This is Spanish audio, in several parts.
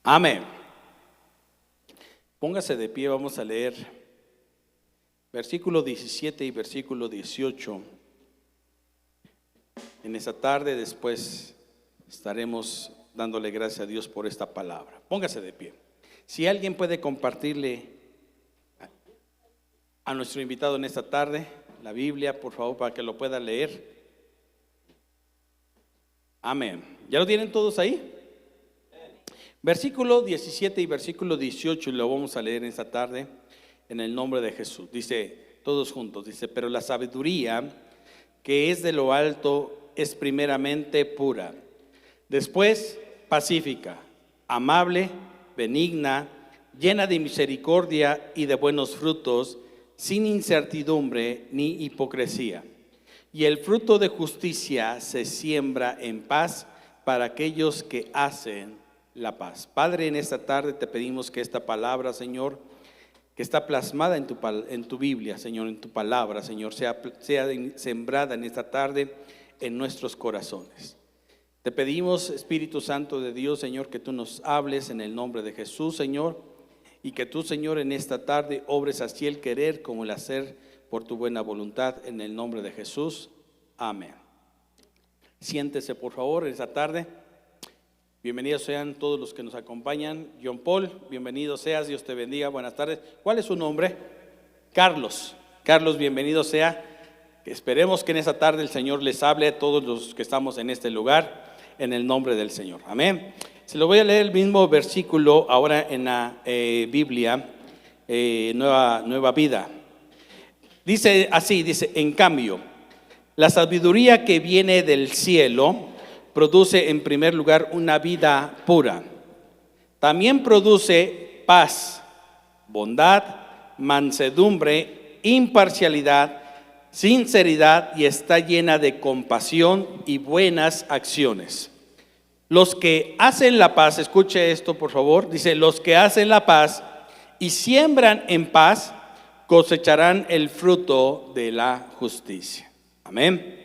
Amén. Póngase de pie, vamos a leer versículo 17 y versículo 18. En esta tarde después estaremos dándole gracias a Dios por esta palabra. Póngase de pie. Si alguien puede compartirle a nuestro invitado en esta tarde la Biblia, por favor, para que lo pueda leer. Amén. ¿Ya lo tienen todos ahí? Versículo 17 y versículo 18 lo vamos a leer en esta tarde en el nombre de Jesús. Dice, todos juntos, dice: pero la sabiduría que es de lo alto es primeramente pura, después pacífica, amable, benigna, llena de misericordia y de buenos frutos, sin incertidumbre ni hipocresía. Y el fruto de justicia se siembra en paz para aquellos que hacen la paz. Padre, en esta tarde te pedimos que esta palabra, Señor, que está plasmada en tu Biblia, Señor, en tu palabra, Señor, sea sembrada en esta tarde en nuestros corazones. Te pedimos, Espíritu Santo de Dios, Señor, que tú nos hables en el nombre de Jesús, Señor, y que tú, Señor, en esta tarde obres así el querer como el hacer por tu buena voluntad, en el nombre de Jesús. Amén. Siéntese, por favor, en esta tarde. Bienvenidos sean todos los que nos acompañan. John Paul, bienvenido seas, Dios te bendiga, buenas tardes. ¿Cuál es su nombre? Carlos. Carlos, bienvenido sea. Esperemos que en esta tarde el Señor les hable a todos los que estamos en este lugar, en el nombre del Señor. Amén. Se lo voy a leer el mismo versículo ahora en la Biblia, Nueva Vida. Dice así, dice: en cambio, la sabiduría que viene del cielo produce en primer lugar una vida pura. También produce paz, bondad, mansedumbre, imparcialidad, sinceridad, y está llena de compasión y buenas acciones. Los que hacen la paz, escuche esto por favor, dice: los que hacen la paz y siembran en paz cosecharán el fruto de la justicia. Amén.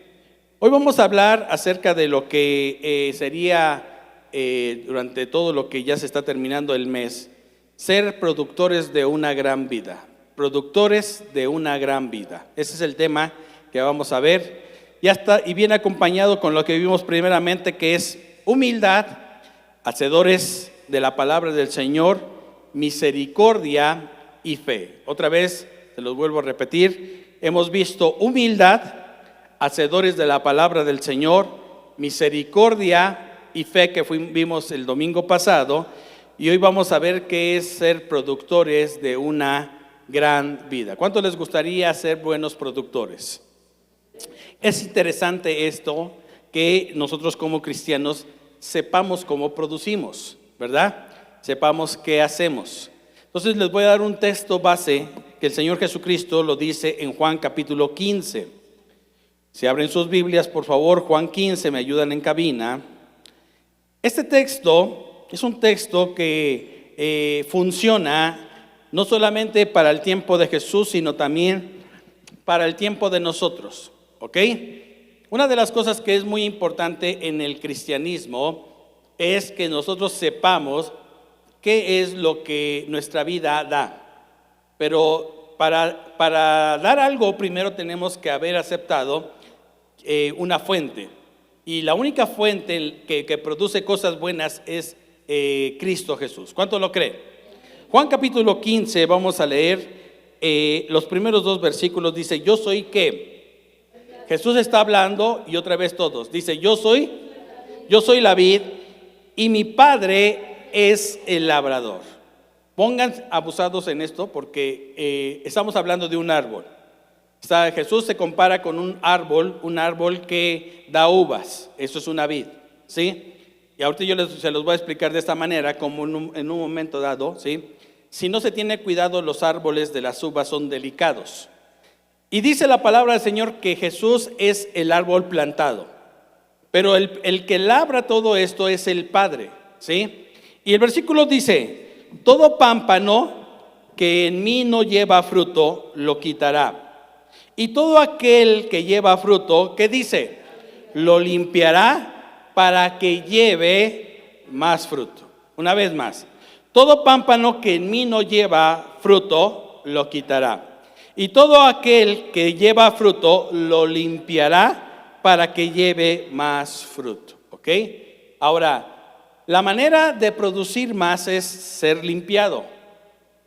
Hoy vamos a hablar acerca de lo que sería durante todo lo que ya se está terminando el mes, ser productores de una gran vida. Productores de una gran vida. Ese es el tema que vamos a ver. Ya está, y viene acompañado con lo que vimos primeramente, que es humildad, hacedores de la palabra del Señor, misericordia y fe. Otra vez, se los vuelvo a repetir, hemos visto humildad, hacedores de la palabra del Señor, misericordia y fe, que vimos el domingo pasado, y hoy vamos a ver qué es ser productores de una gran vida. ¿Cuánto les gustaría ser buenos productores? Es interesante esto, que nosotros como cristianos sepamos cómo producimos, ¿verdad? Sepamos qué hacemos. Entonces les voy a dar un texto base que el Señor Jesucristo lo dice en Juan capítulo 15. Si abren sus Biblias, por favor, Juan 15, me ayudan en cabina. Este texto es un texto que funciona no solamente para el tiempo de Jesús, sino también para el tiempo de nosotros, ¿ok? Una de las cosas que es muy importante en el cristianismo es que nosotros sepamos qué es lo que nuestra vida da. Pero para dar algo, primero tenemos que haber aceptado una fuente, y la única fuente que produce cosas buenas es Cristo Jesús. ¿Cuánto lo cree? Juan capítulo 15, vamos a leer los primeros dos versículos. Dice: yo soy ¿qué? Jesús está hablando, y otra vez todos, dice: yo soy la vid, y mi Padre es el labrador. Pongan abusados en esto, porque estamos hablando de un árbol. Jesús se compara con un árbol que da uvas. Eso es una vid, ¿sí? Y ahorita se los voy a explicar de esta manera, como en un momento dado, ¿sí? Si no se tiene cuidado, los árboles de las uvas son delicados. Y dice la palabra del Señor que Jesús es el árbol plantado, pero el que labra todo esto es el Padre, ¿sí? Y el versículo dice: todo pámpano que en mí no lleva fruto, lo quitará. Y todo aquel que lleva fruto, ¿qué dice? Lo limpiará para que lleve más fruto. Una vez más, todo pámpano que en mí no lleva fruto, lo quitará. Y todo aquel que lleva fruto, lo limpiará para que lleve más fruto. ¿Ok? Ahora, la manera de producir más es ser limpiado.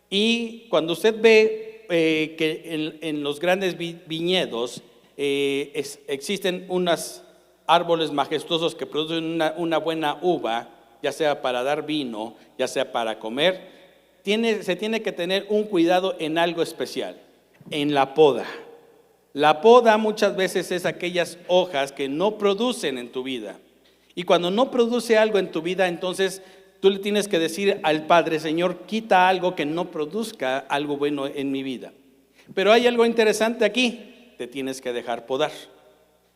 Y cuando usted ve que en los grandes viñedos existen unos árboles majestuosos que producen una buena uva, ya sea para dar vino, ya sea para comer, se tiene que tener un cuidado en algo especial, en la poda. La poda muchas veces es aquellas hojas que no producen en tu vida. Y cuando no produce algo en tu vida, entonces tú le tienes que decir al Padre: Señor, quita algo que no produzca algo bueno en mi vida. Pero hay algo interesante aquí: te tienes que dejar podar.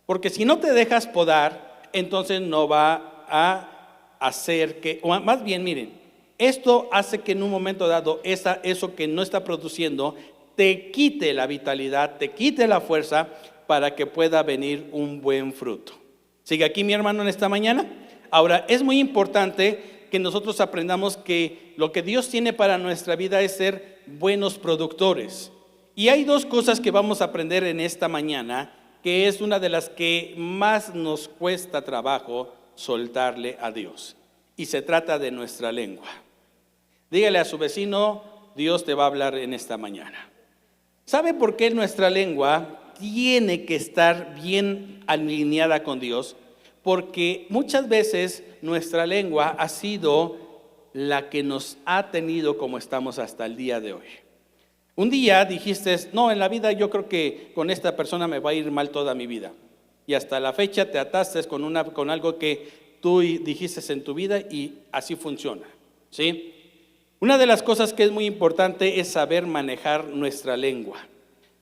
Porque si no te dejas podar, entonces no va a hacer que, o más bien, miren, esto hace que en un momento dado eso que no está produciendo te quite la vitalidad, te quite la fuerza para que pueda venir un buen fruto. ¿Sigue aquí mi hermano en esta mañana? Ahora, es muy importante que nosotros aprendamos que lo que Dios tiene para nuestra vida es ser buenos productores. Y hay dos cosas que vamos a aprender en esta mañana, que es una de las que más nos cuesta trabajo soltarle a Dios. Y se trata de nuestra lengua. Dígale a su vecino: Dios te va a hablar en esta mañana. ¿Sabe por qué nuestra lengua tiene que estar bien alineada con Dios? Porque muchas veces nuestra lengua ha sido la que nos ha tenido como estamos hasta el día de hoy. Un día dijiste: no, en la vida yo creo que con esta persona me va a ir mal toda mi vida. Y hasta la fecha te ataste con algo que tú dijiste en tu vida, y así funciona, ¿sí? Una de las cosas que es muy importante es saber manejar nuestra lengua.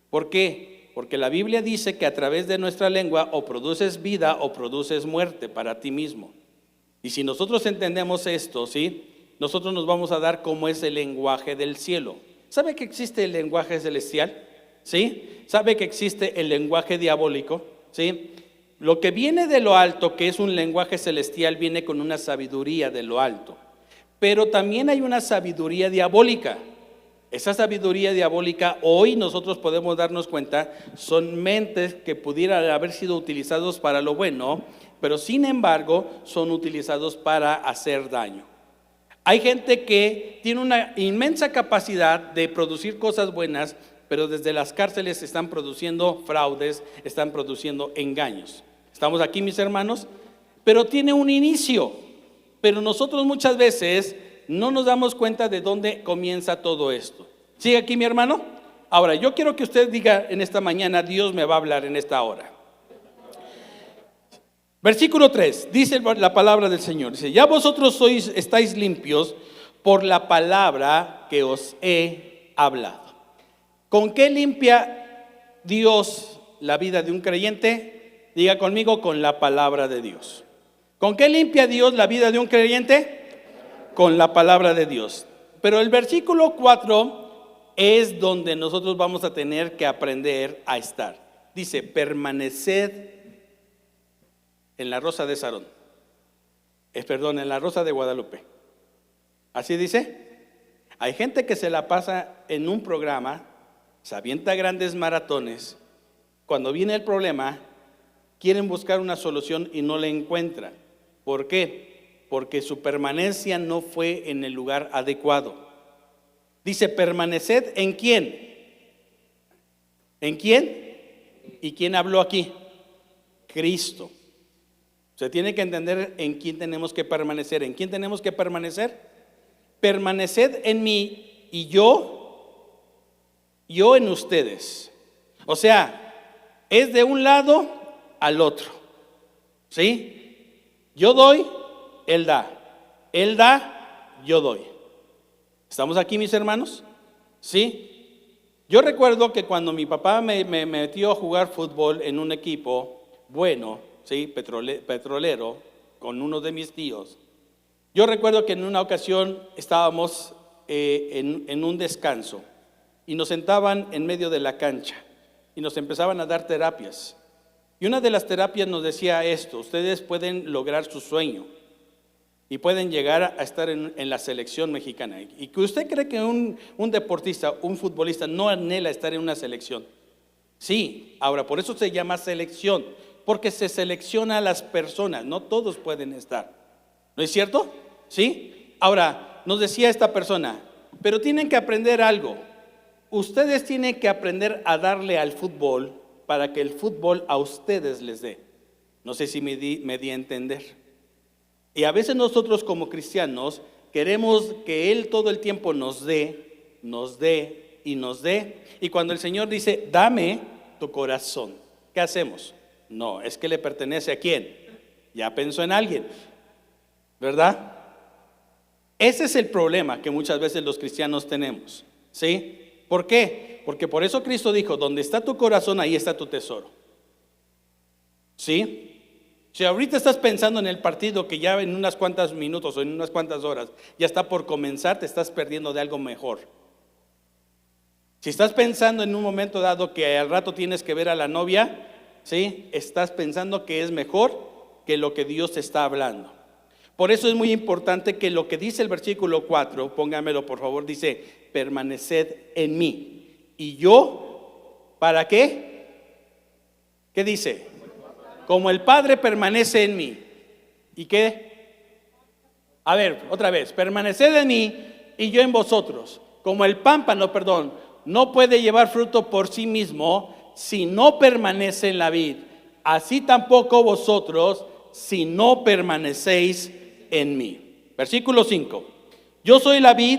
¿Por qué? Porque la Biblia dice que a través de nuestra lengua o produces vida o produces muerte para ti mismo. Y si nosotros entendemos esto, ¿sí?, nosotros nos vamos a dar cómo es el lenguaje del cielo. ¿Sabe que existe el lenguaje celestial? ¿Sí? ¿Sabe que existe el lenguaje diabólico? ¿Sí? Lo que viene de lo alto, que es un lenguaje celestial, viene con una sabiduría de lo alto. Pero también hay una sabiduría diabólica. Esa sabiduría diabólica, hoy nosotros podemos darnos cuenta, son mentes que pudieran haber sido utilizados para lo bueno, pero sin embargo son utilizados para hacer daño. Hay gente que tiene una inmensa capacidad de producir cosas buenas, pero desde las cárceles están produciendo fraudes, están produciendo engaños. ¿Estamos aquí, mis hermanos? Pero tiene un inicio. Pero nosotros muchas veces no nos damos cuenta de dónde comienza todo esto. ¿Sigue aquí mi hermano? Ahora, yo quiero que usted diga en esta mañana: Dios me va a hablar en esta hora. Versículo 3, dice la palabra del Señor. Dice: ya vosotros estáis limpios por la palabra que os he hablado. ¿Con qué limpia Dios la vida de un creyente? Diga conmigo: con la palabra de Dios. ¿Con qué limpia Dios la vida de un creyente? Con la palabra de Dios. Pero el versículo 4 es donde nosotros vamos a tener que aprender a estar. Dice: permaneced en la rosa de Sarón. En la rosa de Guadalupe. ¿Así dice? Hay gente que se la pasa en un programa, se avienta grandes maratones. Cuando viene el problema, quieren buscar una solución y no la encuentran. ¿Por qué? Porque su permanencia no fue en el lugar adecuado. Dice: permaneced ¿en quién? ¿En quién? ¿Y quién habló aquí? Cristo. Se tiene que entender en quién tenemos que permanecer. ¿En quién tenemos que permanecer? Permaneced en mí y yo en ustedes. O sea, es de un lado al otro. ¿Sí? Yo doy, Él da. Él da, yo doy. ¿Estamos aquí, mis hermanos? ¿Sí? Yo recuerdo que cuando mi papá me metió a jugar fútbol en un equipo bueno, ¿sí?, petrolero, con uno de mis tíos. Yo recuerdo que en una ocasión estábamos en un descanso y nos sentaban en medio de la cancha y nos empezaban a dar terapias. Y una de las terapias nos decía esto: ustedes pueden lograr su sueño, y pueden llegar a estar en la selección mexicana. Y que usted cree que un deportista, un futbolista no anhela estar en una selección. Sí, ahora por eso se llama selección, porque se selecciona a las personas, no todos pueden estar. ¿No es cierto? ¿Sí? Ahora, nos decía esta persona, pero tienen que aprender algo. Ustedes tienen que aprender a darle al fútbol para que el fútbol a ustedes les dé. No sé si me di a entender. Y a veces nosotros como cristianos queremos que Él todo el tiempo nos dé y nos dé. Y cuando el Señor dice, dame tu corazón, ¿qué hacemos? No, es que le pertenece ¿a quién? Ya pensó en alguien, ¿verdad? Ese es el problema que muchas veces los cristianos tenemos, ¿sí? ¿Por qué? Porque por eso Cristo dijo, donde está tu corazón, ahí está tu tesoro. ¿Sí? Si ahorita estás pensando en el partido que ya en unas cuantas minutos o en unas cuantas horas ya está por comenzar, te estás perdiendo de algo mejor. Si estás pensando en un momento dado que al rato tienes que ver a la novia, ¿sí? Estás pensando que es mejor que lo que Dios te está hablando. Por eso es muy importante que lo que dice el versículo 4, póngamelo por favor, dice, permaneced en mí. ¿Y yo? ¿Para qué? ¿Qué dice? Como el Padre permanece en mí. ¿Y qué? A ver, otra vez, permaneced en mí y yo en vosotros. Como el pámpano, no puede llevar fruto por sí mismo si no permanece en la vid, así tampoco vosotros si no permanecéis en mí. Versículo 5. Yo soy la vid,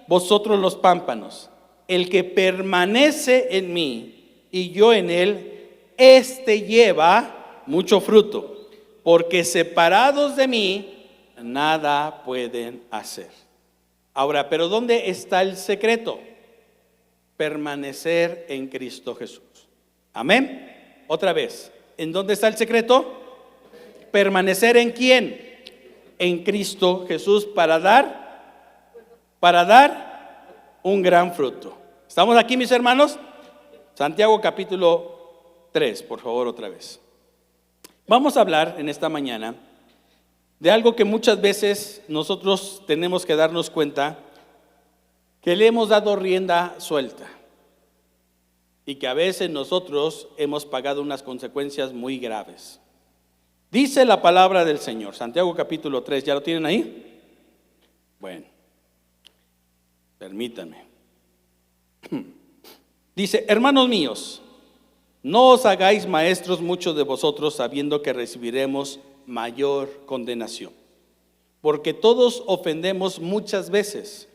vosotros los pámpanos. El que permanece en mí y yo en él, éste lleva mucho fruto, porque separados de mí nada pueden hacer. Ahora, pero ¿dónde está el secreto? Permanecer en Cristo Jesús. Amén. Otra vez, ¿en dónde está el secreto? Permanecer en quién? En Cristo Jesús para dar un gran fruto. ¿Estamos aquí, mis hermanos? Santiago capítulo 3, por favor, otra vez. Vamos a hablar en esta mañana de algo que muchas veces nosotros tenemos que darnos cuenta que le hemos dado rienda suelta y que a veces nosotros hemos pagado unas consecuencias muy graves. Dice la palabra del Señor, Santiago capítulo 3, ¿ya lo tienen ahí? Bueno, permítanme. Dice, hermanos míos, no os hagáis maestros muchos de vosotros, sabiendo que recibiremos mayor condenación. Porque todos ofendemos muchas veces.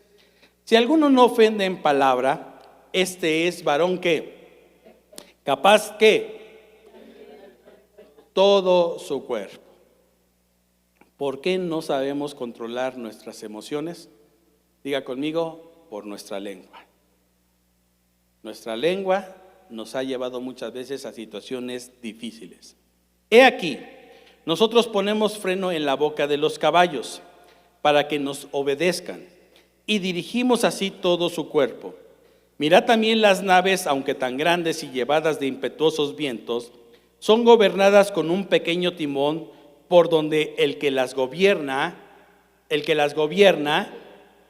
Si alguno no ofende en palabra, este es varón que, capaz que, todo su cuerpo. ¿Por qué no sabemos controlar nuestras emociones? Diga conmigo, por nuestra lengua. Nuestra lengua nos ha llevado muchas veces a situaciones difíciles. He aquí, nosotros ponemos freno en la boca de los caballos para que nos obedezcan y dirigimos así todo su cuerpo. Mirad también las naves, aunque tan grandes y llevadas de impetuosos vientos, son gobernadas con un pequeño timón por donde el que las gobierna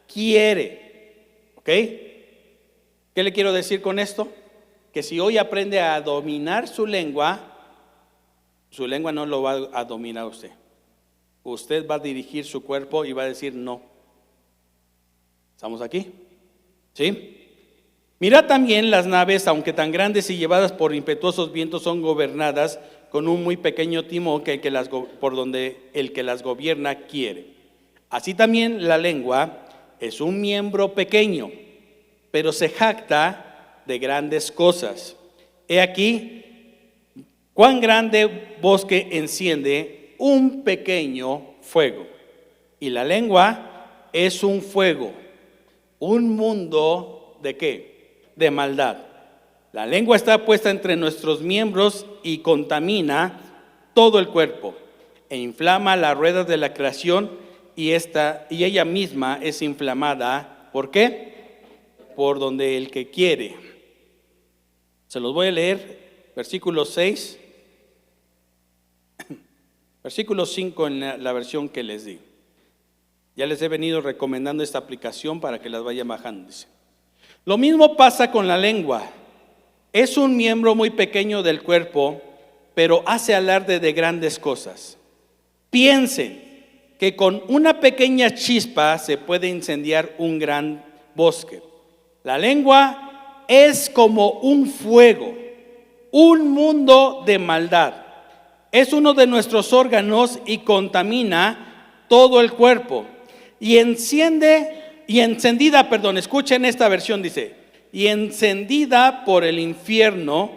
quiere. ¿Ok? ¿Qué le quiero decir con esto? Que si hoy aprende a dominar su lengua no lo va a dominar usted. Usted va a dirigir su cuerpo y va a decir no. ¿Estamos aquí? ¿Sí? Mirad también las naves, aunque tan grandes y llevadas por impetuosos vientos, son gobernadas con un muy pequeño timón por donde el que las gobierna quiere. Así también la lengua es un miembro pequeño, pero se jacta de grandes cosas. He aquí, cuán grande bosque enciende un pequeño fuego. Y la lengua es un fuego, un mundo ¿de qué? De maldad. La lengua está puesta entre nuestros miembros y contamina todo el cuerpo e inflama la rueda de la creación y ella misma es inflamada. ¿Por qué? Por donde el que quiere. Se los voy a leer, versículo 6, versículo 5 en la versión que les di. Ya les he venido recomendando esta aplicación para que las vayan bajando. Dice. Lo mismo pasa con la lengua. Es un miembro muy pequeño del cuerpo, pero hace alarde de grandes cosas. Piensen que con una pequeña chispa se puede incendiar un gran bosque. La lengua es como un fuego, un mundo de maldad. Es uno de nuestros órganos y contamina todo el cuerpo. Escuchen esta versión, dice, y encendida por el infierno,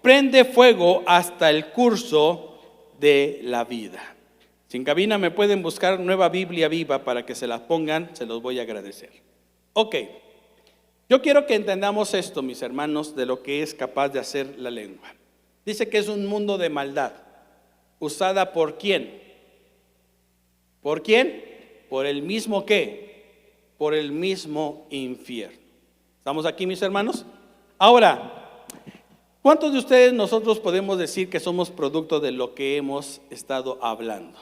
prende fuego hasta el curso de la vida. Si en cabina me pueden buscar Nueva Biblia Viva para que se la pongan, se los voy a agradecer. Ok, yo quiero que entendamos esto, mis hermanos, de lo que es capaz de hacer la lengua. Dice que es un mundo de maldad, usada ¿por quién? ¿Por quién? Por el mismo ¿qué? Por el mismo infierno. ¿Estamos aquí, mis hermanos? Ahora, ¿cuántos de ustedes nosotros podemos decir que somos producto de lo que hemos estado hablando?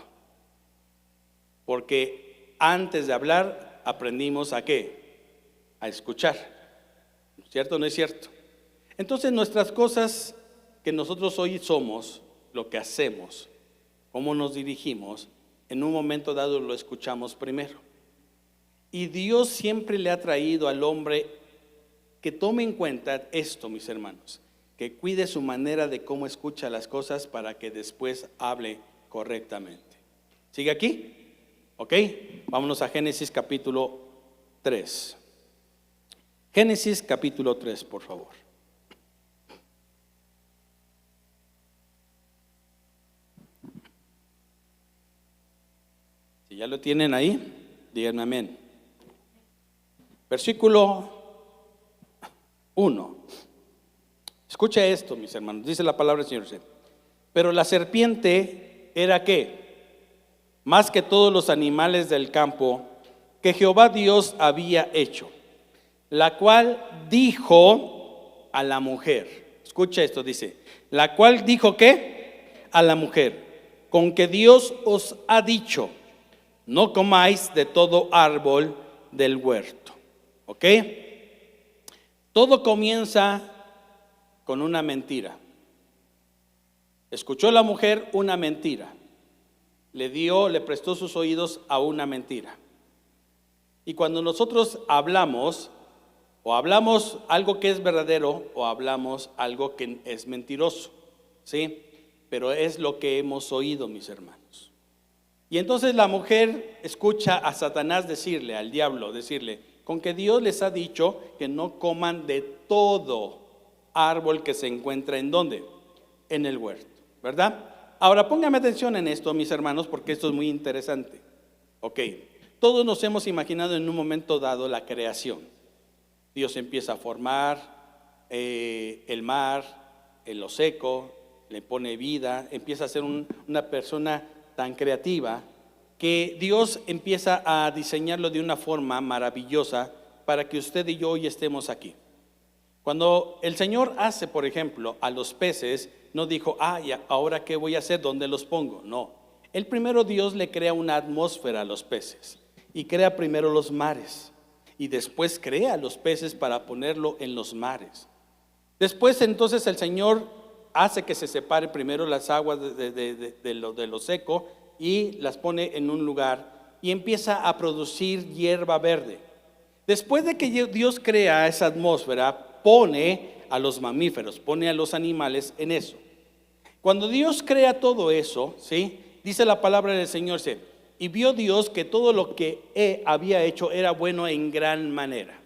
Porque antes de hablar aprendimos ¿a qué? A escuchar. ¿Cierto o no es cierto? Entonces nuestras cosas que nosotros hoy somos, lo que hacemos, cómo nos dirigimos, en un momento dado lo escuchamos primero. Y Dios siempre le ha traído al hombre que tome en cuenta esto, mis hermanos, que cuide su manera de cómo escucha las cosas para que después hable correctamente. ¿Sigue aquí? ¿Ok? Vámonos a Génesis capítulo 3. Génesis capítulo 3, por favor. Si ya lo tienen ahí, díganme amén. Versículo 1. Escucha esto, mis hermanos. Dice la palabra del Señor. Pero la serpiente era ¿qué? Más que todos los animales del campo que Jehová Dios había hecho, la cual dijo a la mujer. Escucha esto, dice. La cual dijo ¿qué? A la mujer. Con que Dios os ha dicho, no comáis de todo árbol del huerto. ¿Ok? Todo comienza con una mentira. Escuchó la mujer una mentira. Le prestó sus oídos a una mentira. Y cuando nosotros hablamos, o hablamos algo que es verdadero, o hablamos algo que es mentiroso, ¿sí? Pero es lo que hemos oído, mis hermanos. Y entonces la mujer escucha a Satanás decirle, al diablo decirle, con que Dios les ha dicho que no coman de todo árbol que se encuentra ¿en dónde? En el huerto, ¿verdad? Ahora póngame atención en esto, mis hermanos, porque esto es muy interesante. Ok, todos nos hemos imaginado en un momento dado la creación. Dios empieza a formar el mar, en lo seco, le pone vida, empieza a ser una persona tan creativa que Dios empieza a diseñarlo de una forma maravillosa para que usted y yo hoy estemos aquí. Cuando el Señor hace, por ejemplo, a los peces, no dijo, ya, ahora qué voy a hacer, ¿dónde los pongo? No, el primero Dios le crea una atmósfera a los peces y crea primero los mares y después crea los peces para ponerlo en los mares. Después entonces el Señor hace que se separe primero las aguas de lo seco y las pone en un lugar y empieza a producir hierba verde. Después de que Dios crea esa atmósfera, pone a los mamíferos, pone a los animales en eso. Cuando Dios crea todo eso, ¿sí? Dice la palabra del Señor, ¿sí? Y vio Dios que todo lo que había hecho era bueno en gran manera.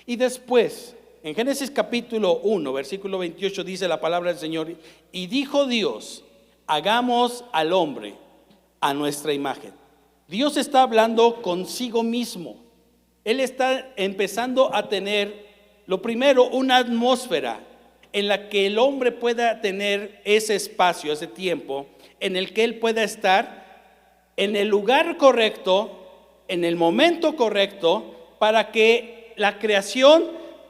Y después, en Génesis capítulo 1, versículo 28, dice la palabra del Señor, y dijo Dios, hagamos al hombre a nuestra imagen. Dios está hablando consigo mismo. Él está empezando a tener, lo primero, una atmósfera en la que el hombre pueda tener ese espacio, ese tiempo, en el que él pueda estar en el lugar correcto, en el momento correcto, para que la creación,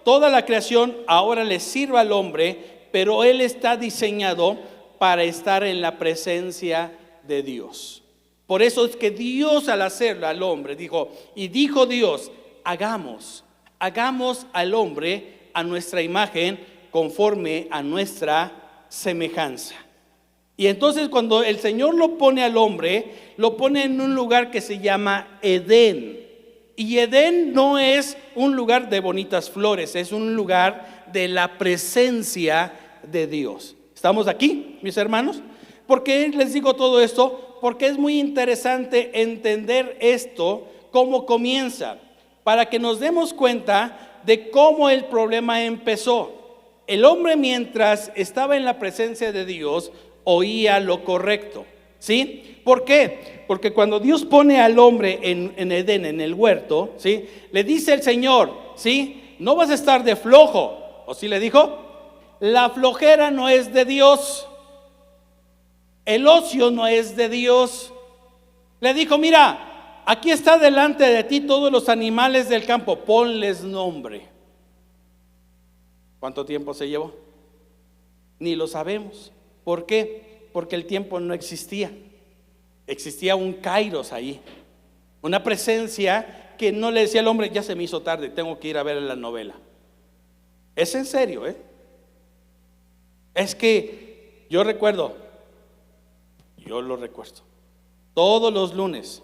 toda la creación ahora le sirva al hombre, pero él está diseñado para estar en la presencia de Dios. Por eso es que Dios, al hacerlo al hombre, dijo Dios, hagamos al hombre a nuestra imagen, conforme a nuestra semejanza. Y entonces cuando el Señor lo pone al hombre, lo pone en un lugar que se llama Edén. Y Edén no es un lugar de bonitas flores, es un lugar de la presencia de Dios. ¿Estamos aquí, mis hermanos? ¿Por qué les digo todo esto? Porque es muy interesante entender esto, cómo comienza, para que nos demos cuenta de cómo el problema empezó. El hombre, mientras estaba en la presencia de Dios, oía lo correcto, ¿sí? ¿Por qué? Porque cuando Dios pone al hombre en Edén, en el huerto, ¿sí? Le dice el Señor, ¿sí? No vas a estar de flojo. ¿O sí le dijo? La flojera no es de Dios. El ocio no es de Dios. Le dijo, mira, aquí está delante de ti todos los animales del campo, ponles nombre. ¿Cuánto tiempo se llevó? Ni lo sabemos. ¿Por qué? Porque el tiempo no existía. Existía un kairos ahí, una presencia que no le decía al hombre, ya se me hizo tarde, tengo que ir a ver la novela. Es en serio, Es que yo lo recuerdo, todos los lunes,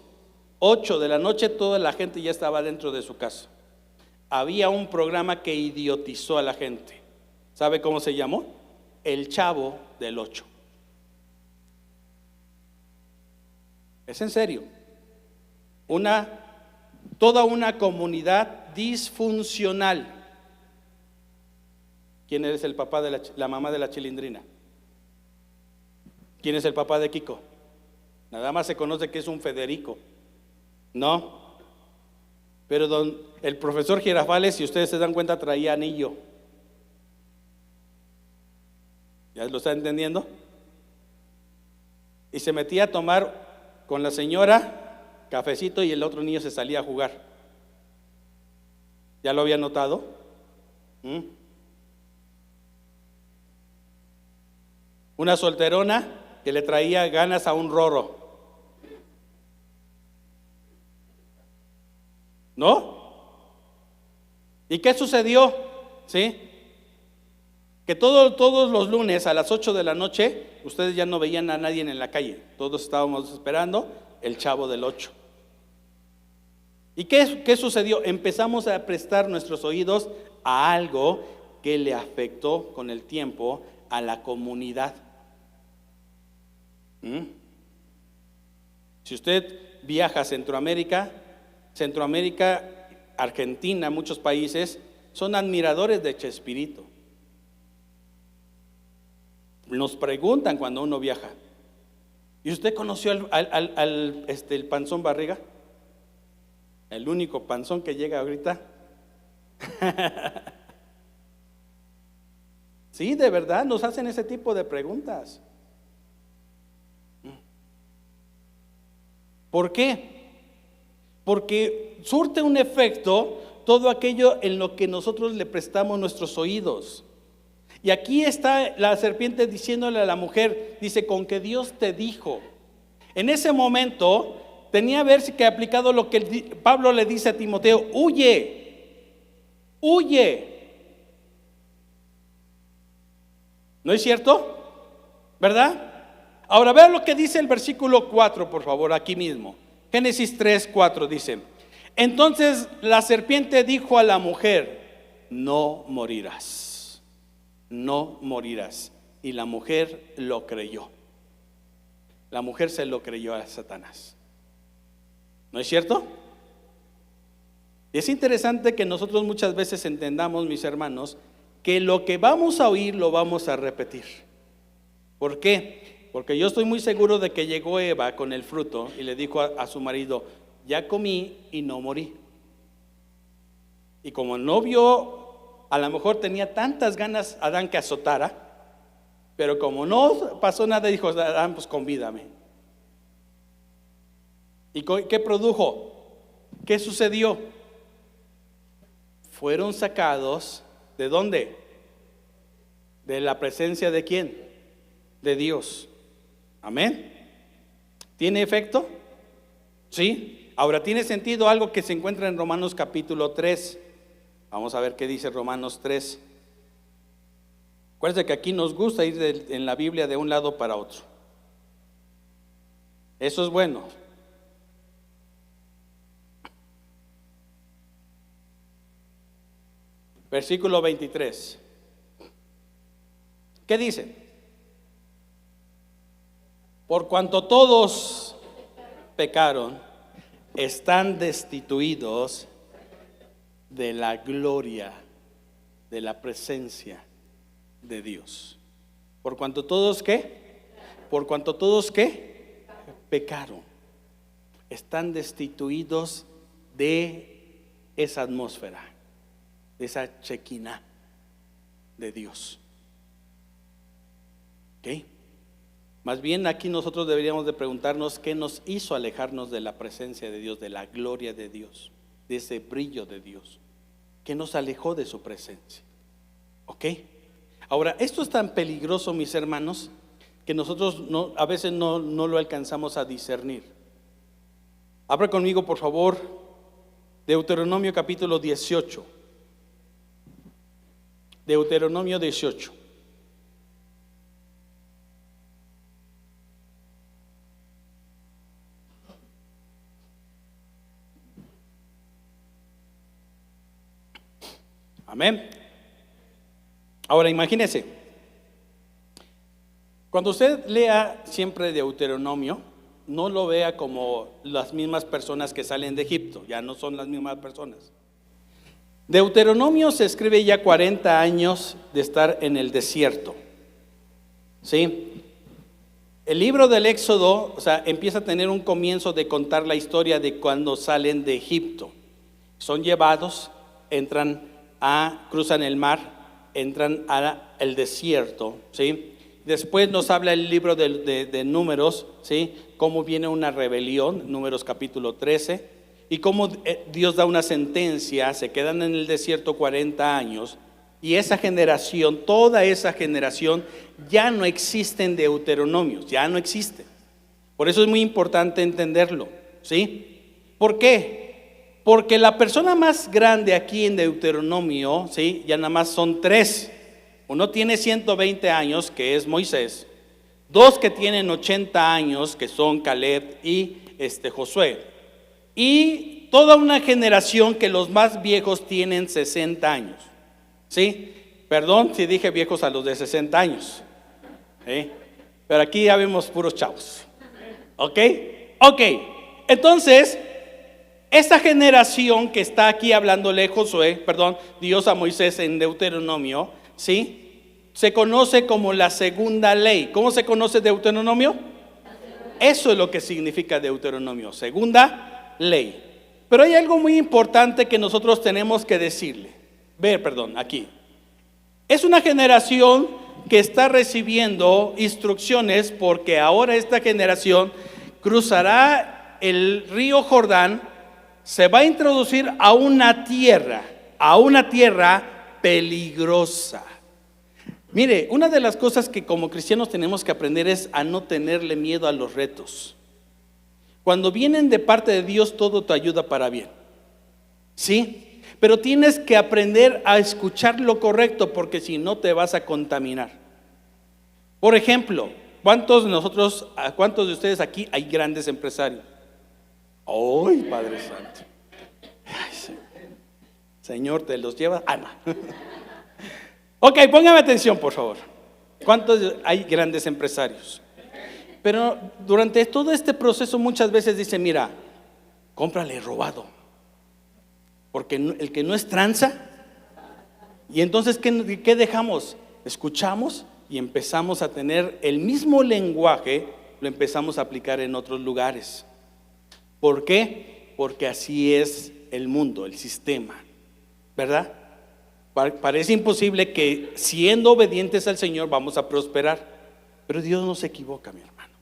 8 de la noche, toda la gente ya estaba dentro de su casa. Había un programa que idiotizó a la gente. ¿Sabe cómo se llamó? El Chavo del 8. Es en serio. Toda una comunidad disfuncional. ¿Quién es el papá de la mamá de la Chilindrina? ¿Quién es el papá de Kiko? Nada más se conoce que es un Federico. No. Pero el profesor Girafales, si ustedes se dan cuenta, traía anillo. ¿Ya lo está entendiendo? Y se metía a tomar con la señora cafecito y el otro niño se salía a jugar. ¿Ya lo había notado? Una solterona que le traía ganas a un rorro. ¿No? ¿Y qué sucedió? ¿Sí? Que todos los lunes a las 8 de la noche, ustedes ya no veían a nadie en la calle. Todos estábamos esperando el Chavo del 8. ¿Y qué sucedió? Empezamos a prestar nuestros oídos a algo que le afectó con el tiempo a la comunidad. Si usted viaja a Centroamérica, Argentina, muchos países son admiradores de Chespirito. Nos preguntan cuando uno viaja, ¿y usted conoció el panzón Barriga? El único panzón que llega ahorita. Sí, de verdad, nos hacen ese tipo de preguntas. ¿Por qué? Porque surte un efecto todo aquello en lo que nosotros le prestamos nuestros oídos. Y aquí está la serpiente diciéndole a la mujer, dice, con que Dios te dijo. En ese momento tenía que haberse aplicado lo que Pablo le dice a Timoteo, huye. ¿No es cierto? ¿Verdad? Ahora vean lo que dice el versículo 4, por favor, aquí mismo. Génesis 3:4 dice, entonces la serpiente dijo a la mujer, no morirás. Y la mujer lo creyó. La mujer se lo creyó a Satanás. ¿No es cierto? Es interesante que nosotros muchas veces entendamos, mis hermanos, que lo que vamos a oír lo vamos a repetir. ¿Por qué? Porque yo estoy muy seguro de que llegó Eva con el fruto y le dijo a su marido, ya comí y no morí. Y como no vio, a lo mejor tenía tantas ganas Adán que azotara, pero como no pasó nada, dijo Adán, pues convídame. ¿Y qué produjo? ¿Qué sucedió? Fueron sacados, ¿de dónde? De la presencia ¿de quién? De Dios. Amén. ¿Tiene efecto? ¿Sí? Ahora, ¿tiene sentido algo que se encuentra en Romanos capítulo 3? Vamos a ver qué dice Romanos 3. Acuérdense que aquí nos gusta ir en la Biblia de un lado para otro. Eso es bueno. Versículo 23. ¿Qué dice? Por cuanto todos pecaron, están destituidos de la gloria, de la presencia de Dios. Por cuanto todos ¿qué? Por cuanto todos ¿qué? Pecaron, están destituidos de esa atmósfera, de esa chequina de Dios. ¿Ok? Más bien aquí nosotros deberíamos de preguntarnos qué nos hizo alejarnos de la presencia de Dios, de la gloria de Dios, de ese brillo de Dios. ¿Qué nos alejó de su presencia? ¿Ok? Ahora, esto es tan peligroso, mis hermanos, que nosotros a veces no lo alcanzamos a discernir. Abra conmigo, por favor, Deuteronomio capítulo 18. Deuteronomio 18. Amén. Ahora imagínese, cuando usted lea siempre Deuteronomio, no lo vea como las mismas personas que salen de Egipto, ya no son las mismas personas. Deuteronomio se escribe ya 40 años de estar en el desierto. ¿Sí? El libro del Éxodo, empieza a tener un comienzo de contar la historia de cuando salen de Egipto. Son llevados, cruzan el mar, entran al desierto, ¿sí? Después nos habla el libro de Números, ¿sí? Cómo viene una rebelión, Números capítulo 13, y cómo Dios da una sentencia, se quedan en el desierto 40 años, y esa generación, toda esa generación, ya no existen deuteronomios, ya no existen. Por eso es muy importante entenderlo, ¿sí? ¿Por qué? Porque la persona más grande aquí en Deuteronomio, ¿sí? Ya nada más son 3. Uno tiene 120 años, que es Moisés. 2 que tienen 80 años, que son Caleb y Josué. Y toda una generación que los más viejos tienen 60 años. ¿Sí? Perdón si dije viejos a los de 60 años. ¿Sí? Pero aquí ya vemos puros chavos. ¿Ok? Ok. Entonces, esta generación que está aquí hablándole Dios a Moisés en Deuteronomio, ¿sí? Se conoce como la segunda ley. ¿Cómo se conoce Deuteronomio? Eso es lo que significa Deuteronomio, segunda ley. Pero hay algo muy importante que nosotros tenemos que decirle. Aquí. Es una generación que está recibiendo instrucciones porque ahora esta generación cruzará el río Jordán, se va a introducir a una tierra peligrosa. Mire, una de las cosas que como cristianos tenemos que aprender es a no tenerle miedo a los retos. Cuando vienen de parte de Dios, todo te ayuda para bien. ¿Sí? Pero tienes que aprender a escuchar lo correcto, porque si no te vas a contaminar. Por ejemplo, ¿cuántos de ustedes aquí hay grandes empresarios? ¡Ay, Padre Santo! Ay, Señor, ¿te los llevas? No. Ok, póngame atención, por favor. ¿Cuántos hay grandes empresarios? Pero durante todo este proceso muchas veces dicen, mira, cómprale robado, porque el que no es tranza. Y entonces, ¿qué dejamos? Escuchamos y empezamos a tener el mismo lenguaje, lo empezamos a aplicar en otros lugares. ¿Por qué? Porque así es el mundo, el sistema, ¿verdad? Parece imposible que siendo obedientes al Señor vamos a prosperar, pero Dios no se equivoca, mi hermano.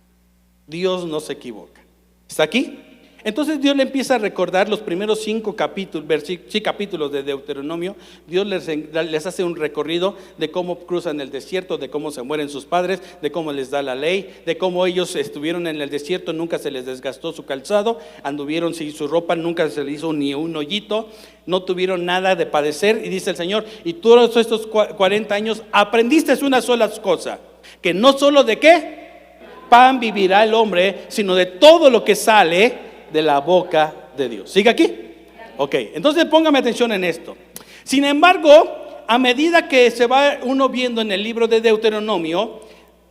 Dios no se equivoca. ¿Está aquí? Entonces Dios le empieza a recordar los primeros 5 capítulos de Deuteronomio. Dios les hace un recorrido de cómo cruzan el desierto, de cómo se mueren sus padres, de cómo les da la ley, de cómo ellos estuvieron en el desierto, nunca se les desgastó su calzado, anduvieron sin su ropa, nunca se les hizo ni un hoyito, no tuvieron nada de padecer. Y dice el Señor, y todos estos 40 años aprendiste una sola cosa, que no solo de qué pan vivirá el hombre, sino de todo lo que sale de la boca de Dios. ¿Sigue aquí? Ok, entonces póngame atención en esto. Sin embargo, a medida que se va uno viendo en el libro de Deuteronomio,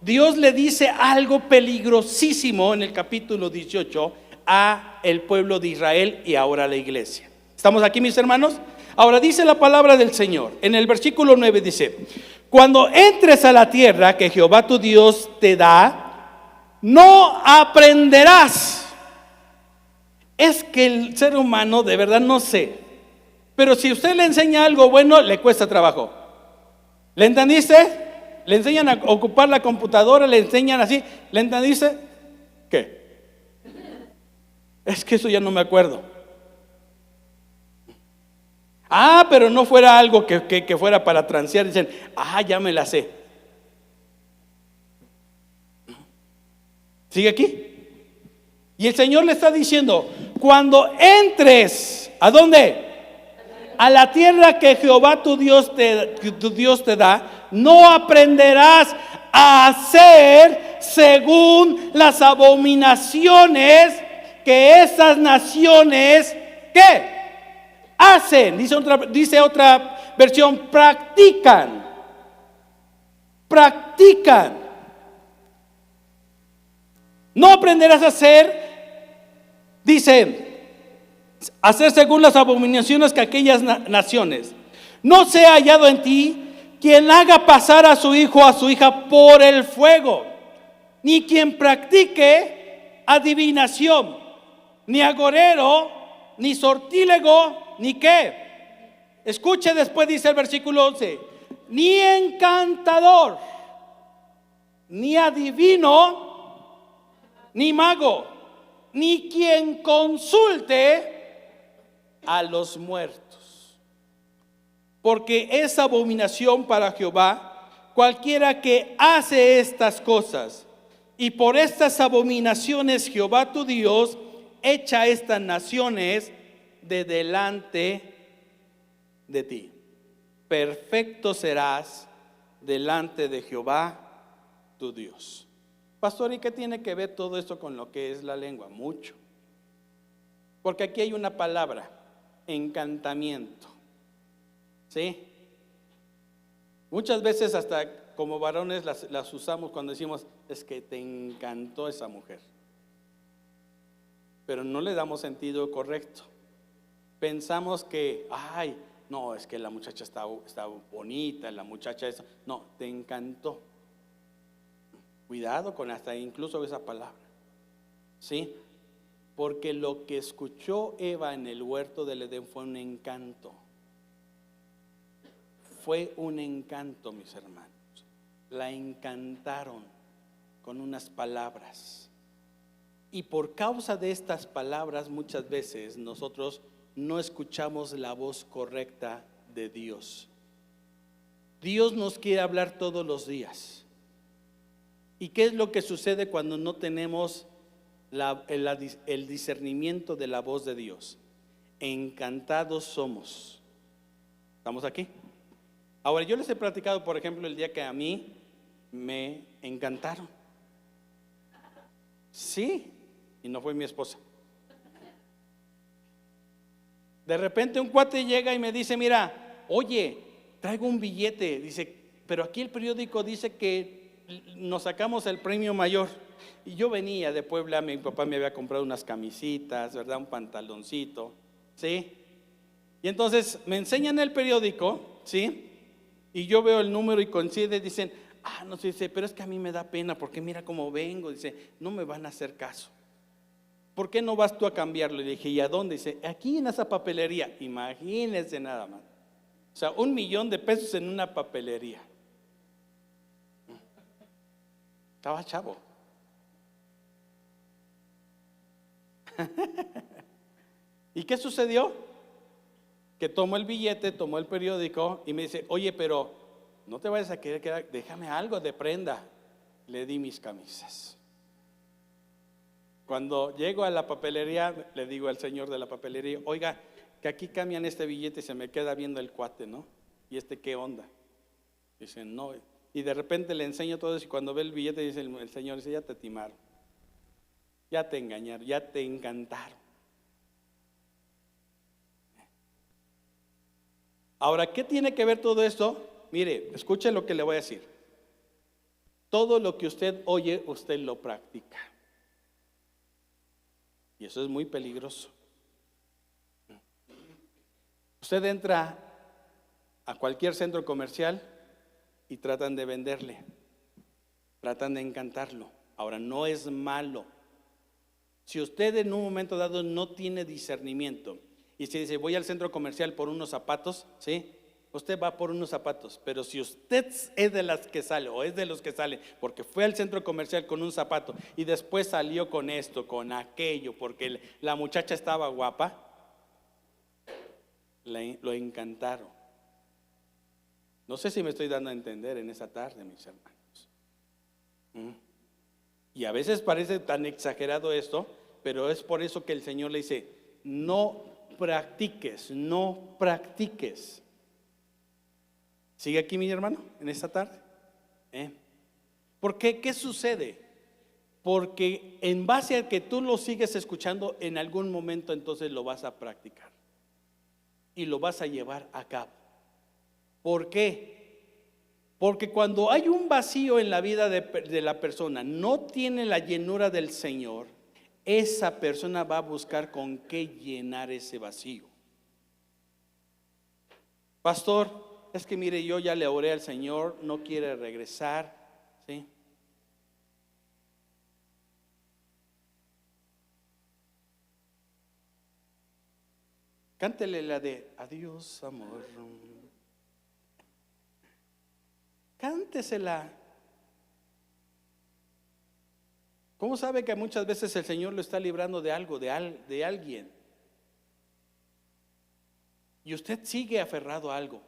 Dios le dice algo peligrosísimo en el capítulo 18 a el pueblo de Israel y ahora a la iglesia. ¿Estamos aquí, mis hermanos? Ahora dice la palabra del Señor. En el versículo 9 dice: cuando entres a la tierra que Jehová tu Dios te da, no aprenderás. Es que el ser humano de verdad no sé, pero si usted le enseña algo bueno, le cuesta trabajo. ¿Le entendiste? Le enseñan a ocupar la computadora, le enseñan así, ¿le entendiste? ¿Qué? Es que eso ya no me acuerdo. Pero no fuera algo que fuera para transear, dicen, ya me la sé. ¿Sigue aquí? Y el Señor le está diciendo, cuando entres, ¿a dónde? A la tierra que Jehová tu Dios te da, no aprenderás a hacer según las abominaciones que esas naciones, ¿qué? Hacen. Dice otra versión, practican. No aprenderás a hacer, dice, hacer según las abominaciones que aquellas naciones. No sea hallado en ti quien haga pasar a su hijo o a su hija por el fuego, ni quien practique adivinación, ni agorero, ni sortílego, ni qué. Escuche, después dice el versículo 11, ni encantador, ni adivino, ni mago, ni quien consulte a los muertos, porque es abominación para Jehová cualquiera que hace estas cosas. Y por estas abominaciones Jehová tu Dios echa estas naciones de delante de ti. Perfecto serás delante de Jehová tu Dios. Pastor, ¿y qué tiene que ver todo esto con lo que es la lengua? Mucho. Porque aquí hay una palabra, encantamiento. ¿Sí? Muchas veces hasta como varones las usamos cuando decimos, es que te encantó esa mujer. Pero no le damos sentido correcto. Pensamos que, no, es que la muchacha está bonita, la muchacha eso. No, te encantó. Cuidado con hasta incluso esa palabra, ¿sí? Porque lo que escuchó Eva en el huerto del Edén fue un encanto. Fue un encanto, mis hermanos. La encantaron con unas palabras. Y por causa de estas palabras muchas veces nosotros no escuchamos la voz correcta de Dios. Dios nos quiere hablar todos los días. ¿Y qué es lo que sucede cuando no tenemos el discernimiento de la voz de Dios? Encantados somos. ¿Estamos aquí? Ahora, yo les he platicado, por ejemplo, el día que a mí me encantaron. Sí, y no fue mi esposa. De repente un cuate llega y me dice, mira, oye, traigo un billete. Dice, pero aquí el periódico dice que nos sacamos el premio mayor. Y yo venía de Puebla, mi papá me había comprado unas camisitas, ¿verdad? Un pantaloncito, ¿sí? Y entonces me enseñan el periódico, ¿sí? Y yo veo el número y coincide, dicen, no sé, dice, pero es que a mí me da pena porque mira cómo vengo. Dice, no me van a hacer caso. ¿Por qué no vas tú a cambiarlo? Y le dije, ¿y a dónde? Dice, aquí en esa papelería. Imagínense nada más. O sea, $1,000,000 en una papelería. Estaba chavo. ¿Y qué sucedió? Que tomó el billete, tomó el periódico y me dice, oye, pero no te vayas a quedar, déjame algo de prenda. Le di mis camisas. Cuando llego a la papelería, le digo al señor de la papelería, oiga, que aquí cambian este billete y se me queda viendo el cuate, ¿no? ¿Y qué onda? Dicen, no. Y de repente le enseño todo eso y cuando ve el billete dice el señor, dice, ya te timaron, ya te engañaron, ya te encantaron. Ahora, ¿qué tiene que ver todo esto? Mire, escuche lo que le voy a decir. Todo lo que usted oye, usted lo practica. Y eso es muy peligroso. Usted entra a cualquier centro comercial y tratan de venderle, tratan de encantarlo. Ahora, no es malo. Si usted en un momento dado no tiene discernimiento y se dice, voy al centro comercial por unos zapatos, ¿sí? Usted va por unos zapatos, pero si usted es de las que sale o es de los que sale porque fue al centro comercial con un zapato y después salió con esto, con aquello, porque la muchacha estaba guapa, lo encantaron. No sé si me estoy dando a entender en esa tarde, mis hermanos. Y a veces parece tan exagerado esto, pero es por eso que el Señor le dice, no practiques, no practiques. ¿Sigue aquí mi hermano en esta tarde? ¿Por qué? ¿Qué sucede? Porque en base a que tú lo sigues escuchando, en algún momento entonces lo vas a practicar y lo vas a llevar a cabo. ¿Por qué? Porque cuando hay un vacío en la vida de la persona, no tiene la llenura del Señor, esa persona va a buscar con qué llenar ese vacío. Pastor, es que mire, yo ya le oré al Señor, no quiere regresar, ¿sí? Cántele la de adiós, amor. Cántesela. ¿Cómo sabe que muchas veces el Señor lo está librando de algo, de alguien? Y usted sigue aferrado a algo.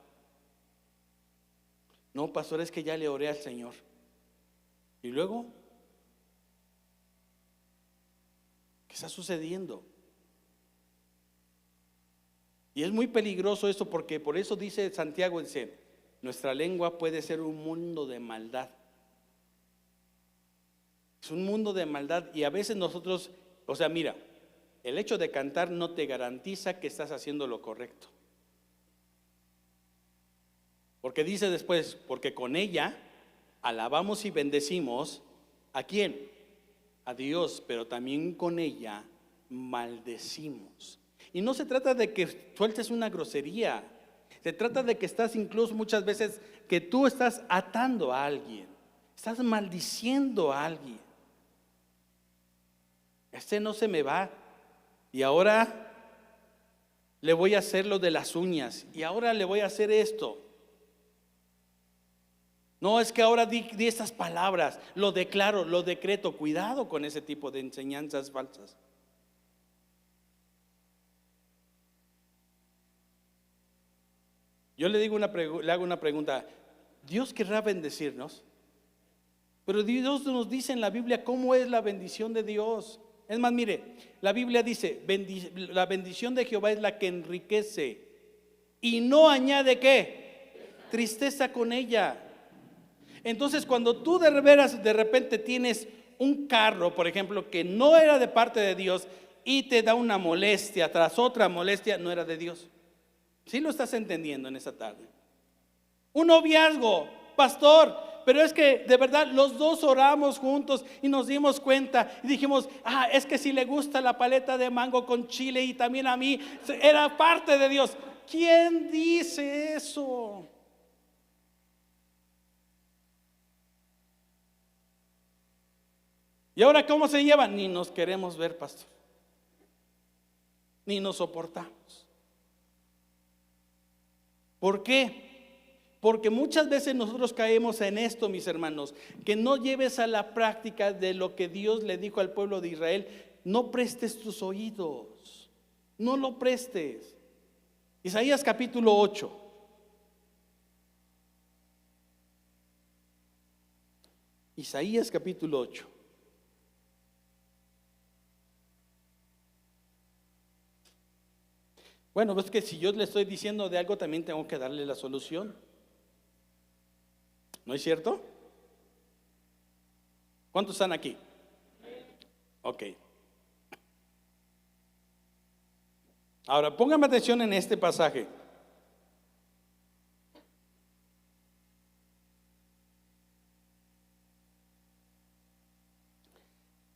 No, pastor, es que ya le oré al Señor. ¿Y luego? ¿Qué está sucediendo? Y es muy peligroso esto porque por eso dice Santiago, dice, nuestra lengua puede ser un mundo de maldad. Es un mundo de maldad y a veces nosotros, o sea, mira, el hecho de cantar no te garantiza que estás haciendo lo correcto. Porque dice después, porque con ella alabamos y bendecimos, ¿a quién? A Dios, pero también con ella maldecimos. Y no se trata de que sueltes una grosería, se trata de que estás incluso muchas veces que tú estás atando a alguien, estás maldiciendo a alguien. Este no se me va y ahora le voy a hacer lo de las uñas y ahora le voy a hacer esto. No, es que ahora di estas palabras, lo declaro, lo decreto. Cuidado con ese tipo de enseñanzas falsas. Yo le hago una pregunta. ¿Dios querrá bendecirnos? Pero Dios nos dice en la Biblia cómo es la bendición de Dios. Es más, mire, la Biblia dice, la bendición de Jehová es la que enriquece y no añade ¿qué? Tristeza con ella. Entonces, cuando tú de repente tienes un carro, por ejemplo, que no era de parte de Dios y te da una molestia tras otra molestia, no era de Dios. ¿Sí lo estás entendiendo en esta tarde? Un noviazgo, pastor, pero es que de verdad los dos oramos juntos y nos dimos cuenta y dijimos, es que si le gusta la paleta de mango con chile y también a mí, era parte de Dios. ¿Quién dice eso? ¿Y ahora cómo se llevan? Ni nos queremos ver, pastor. Ni nos soportamos. ¿Por qué? Porque muchas veces nosotros caemos en esto, mis hermanos, que no lleves a la práctica de lo que Dios le dijo al pueblo de Israel, no prestes tus oídos, no lo prestes. Isaías capítulo 8. Isaías capítulo 8. Bueno, pues que si yo le estoy diciendo de algo, también tengo que darle la solución. ¿No es cierto? ¿Cuántos están aquí? Ok. Ahora, póngame atención en este pasaje.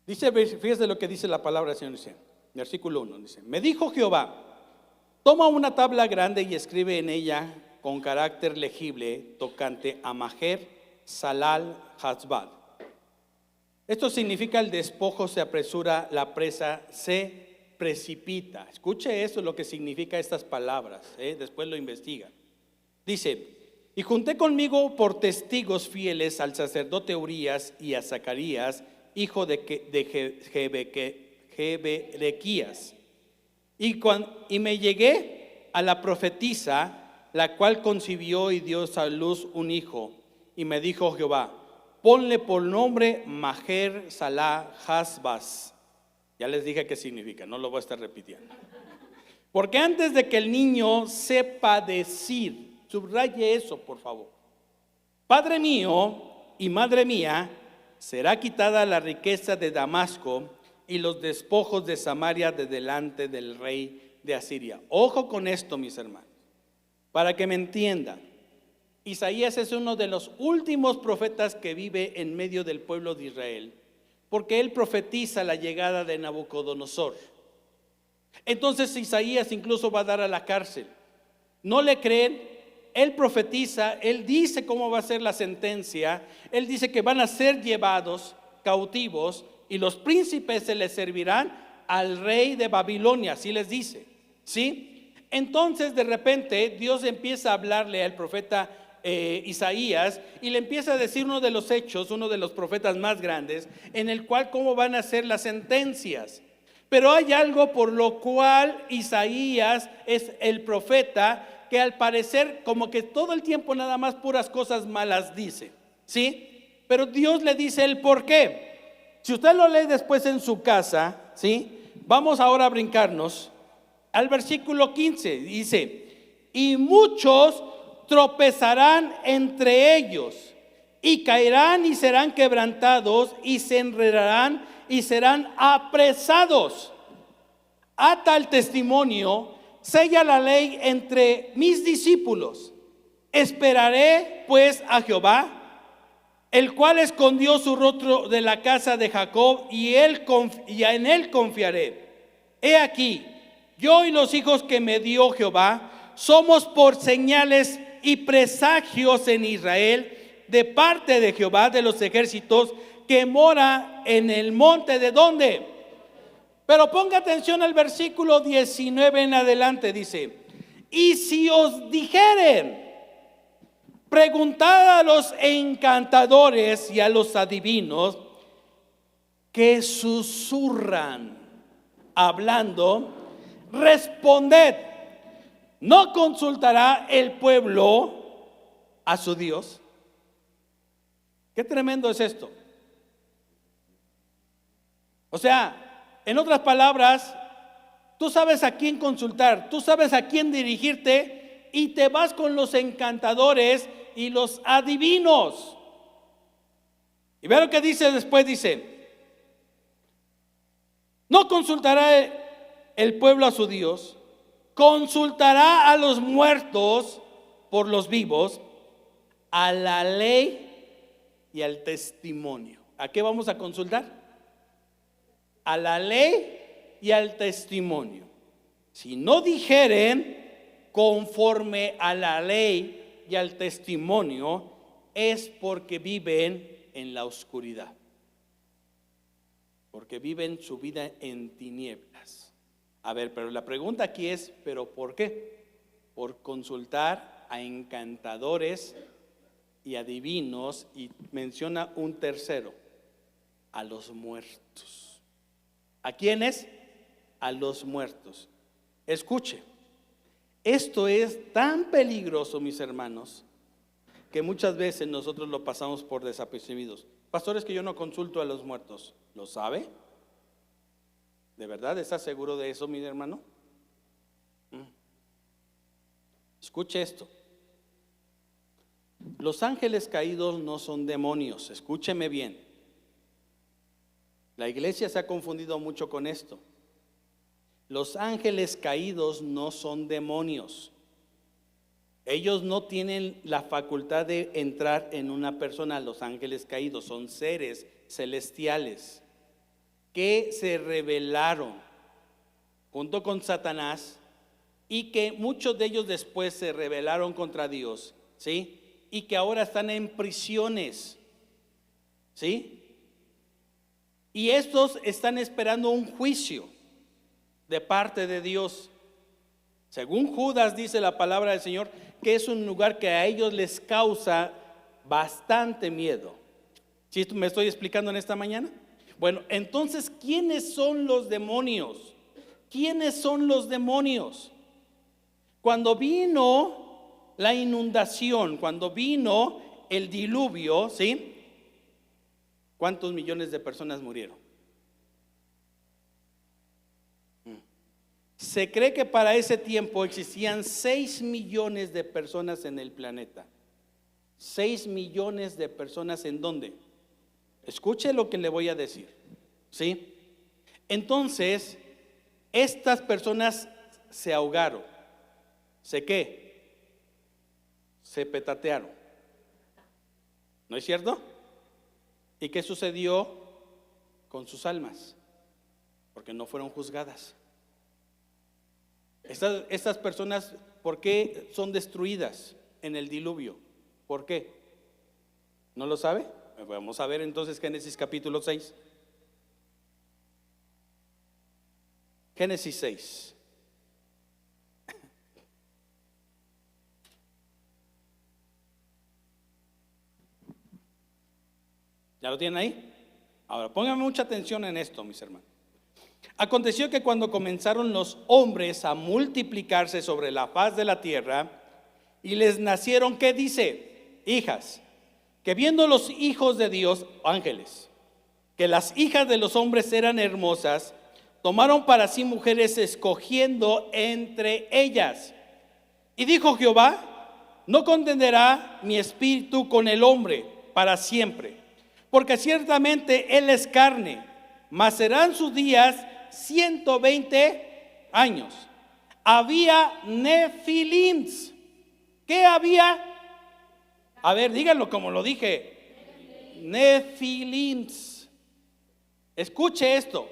Dice, fíjese lo que dice la palabra del Señor, dice, versículo 1, dice, me dijo Jehová, toma una tabla grande y escribe en ella con carácter legible tocante a Maher Salal Hasbad. Esto significa el despojo se apresura, la presa se precipita. Escuche eso, lo que significa estas palabras, después lo investiga. Dice, y junté conmigo por testigos fieles al sacerdote Urías y a Zacarías, hijo de Jeberequías. Y me llegué a la profetisa, la cual concibió y dio a luz un hijo. Y me dijo Jehová, ponle por nombre Maher Salah Hasbaz. Ya les dije qué significa, no lo voy a estar repitiendo. Porque antes de que el niño sepa decir, subraye eso por favor, Padre mío y madre mía, será quitada la riqueza de Damasco y los despojos de Samaria de delante del rey de Asiria. Ojo con esto, mis hermanos, para que me entiendan. Isaías es uno de los últimos profetas que vive en medio del pueblo de Israel, porque él profetiza la llegada de Nabucodonosor. Entonces Isaías incluso va a dar a la cárcel. ¿No le creen? Él profetiza, él dice cómo va a ser la sentencia, él dice que van a ser llevados cautivos y los príncipes se les servirán al rey de Babilonia, así les dice, ¿sí? Entonces de repente Dios empieza a hablarle al profeta Isaías y le empieza a decir uno de los hechos, uno de los profetas más grandes, en el cual cómo van a ser las sentencias. Pero hay algo por lo cual Isaías es el profeta que al parecer como que todo el tiempo nada más puras cosas malas dice, ¿sí? Pero Dios le dice el por qué. Si usted lo lee después en su casa, ¿sí? Vamos ahora a brincarnos al versículo 15, dice, y muchos tropezarán entre ellos y caerán y serán quebrantados y se enredarán y serán apresados. Ata el testimonio, sella la ley entre mis discípulos. Esperaré pues a Jehová, el cual escondió su rostro de la casa de Jacob y en él confiaré. He aquí, yo y los hijos que me dio Jehová somos por señales y presagios en Israel de parte de Jehová de los ejércitos que mora en el monte de ¿dónde? Pero ponga atención al versículo 19 en adelante, dice, y si os dijeren, preguntad a los encantadores y a los adivinos que susurran hablando, responded, ¿no consultará el pueblo a su Dios? Qué tremendo es esto. O sea, en otras palabras, tú sabes a quién consultar, tú sabes a quién dirigirte y te vas con los encantadores y los adivinos. Y ve lo que dice después, dice, no consultará el pueblo a su Dios, consultará a los muertos por los vivos, a la ley y al testimonio. ¿A qué vamos a consultar? A la ley y al testimonio. Si no dijeren conforme a la ley y al testimonio, es porque viven en la oscuridad, porque viven su vida en tinieblas. A ver, pero la pregunta aquí es, ¿pero por qué? Por consultar a encantadores y adivinos, y menciona un tercero, a los muertos. ¿A quiénes? A los muertos. Escuche, esto es tan peligroso, mis hermanos, que muchas veces nosotros lo pasamos por desapercibidos. Pastores, que yo no consulto a los muertos. ¿Lo sabe? ¿De verdad está seguro de eso, mi hermano? Escuche esto. Los ángeles caídos no son demonios. Escúcheme bien. La iglesia se ha confundido mucho con esto. Los ángeles caídos no son demonios. Ellos no tienen la facultad de entrar en una persona. Los ángeles caídos son seres celestiales que se rebelaron junto con Satanás y que muchos de ellos después se rebelaron contra Dios, ¿sí? Y que ahora están en prisiones, ¿sí? Y estos están esperando un juicio de parte de Dios. Según Judas dice la palabra del Señor, que es un lugar que a ellos les causa bastante miedo. ¿Sí me estoy explicando en esta mañana? Bueno, entonces, ¿quiénes son los demonios? ¿Quiénes son los demonios? Cuando vino la inundación, cuando vino el diluvio, ¿sí? ¿Cuántos millones de personas murieron? Se cree que para ese tiempo existían 6 millones de personas en el planeta. 6 millones de personas, ¿en dónde? Escuche lo que le voy a decir, ¿sí? Entonces, estas personas se ahogaron. ¿Se qué? Se petatearon. ¿No es cierto? ¿Y qué sucedió con sus almas? Porque no fueron juzgadas. Estas personas, ¿por qué son destruidas en el diluvio? ¿Por qué? ¿No lo sabe? Vamos a ver entonces Génesis capítulo 6. Génesis 6. ¿Ya lo tienen ahí? Ahora, pónganme mucha atención en esto, mis hermanos. Aconteció que cuando comenzaron los hombres a multiplicarse sobre la faz de la tierra, y les nacieron, ¿qué dice? Hijas, que viendo los hijos de Dios, ángeles, que las hijas de los hombres eran hermosas, tomaron para sí mujeres escogiendo entre ellas. Y dijo Jehová, no contenderá mi espíritu con el hombre para siempre, porque ciertamente él es carne, mas serán sus días 120 años. Había nefilims. ¿Qué había? A ver, díganlo como lo dije. Nefilims. Escuche esto.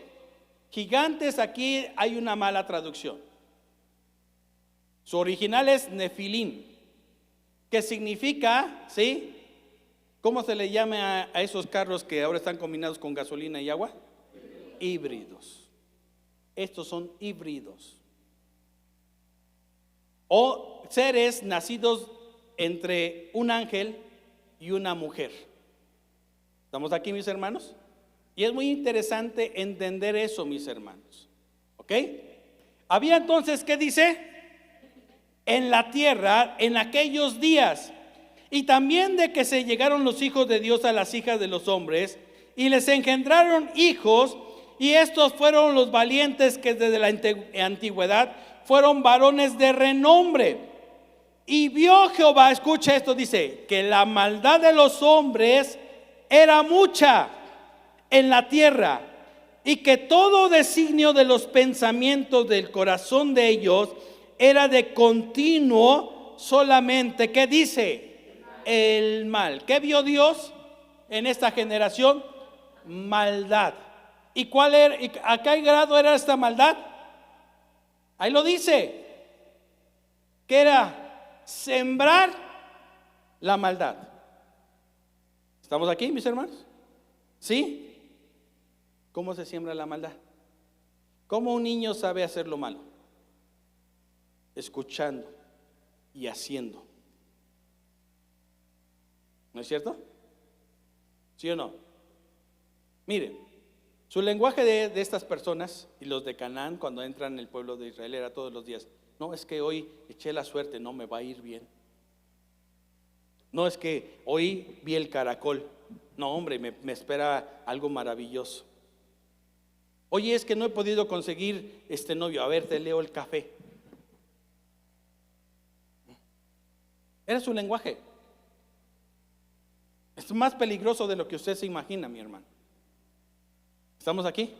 Gigantes, aquí hay una mala traducción. Su original es nefilim, que significa, ¿sí? ¿Cómo se le llama a esos carros que ahora están combinados con gasolina y agua? Híbridos. Estos son híbridos. O seres nacidos entre un ángel y una mujer. ¿Estamos aquí, mis hermanos? Y es muy interesante entender eso, mis hermanos. ¿Ok? Había entonces, ¿qué dice? En la tierra, en aquellos días. Y también de que se llegaron los hijos de Dios a las hijas de los hombres, y les engendraron hijos, y estos fueron los valientes que desde la antigüedad fueron varones de renombre. Y vio Jehová, escucha esto, dice, que la maldad de los hombres era mucha en la tierra, y que todo designio de los pensamientos del corazón de ellos era de continuo solamente, ¿qué dice? El mal. ¿Qué vio Dios en esta generación? Maldad. ¿Y cuál era? ¿A qué grado era esta maldad? Ahí lo dice, que era sembrar la maldad. ¿Estamos aquí, mis hermanos? ¿Sí? ¿Cómo se siembra la maldad? ¿Cómo un niño sabe hacer lo malo? Escuchando y haciendo. ¿No es cierto? ¿Sí o no? Miren, Su lenguaje de estas personas y los de Canaán cuando entran en el pueblo de Israel era todos los días: no, es que hoy eché la suerte, no me va a ir bien. No, es que hoy vi el caracol, no hombre, me espera algo maravilloso. Oye, es que no he podido conseguir este novio, a ver, te leo el café. Era su lenguaje. Es más peligroso de lo que usted se imagina, mi hermano. ¿Estamos aquí?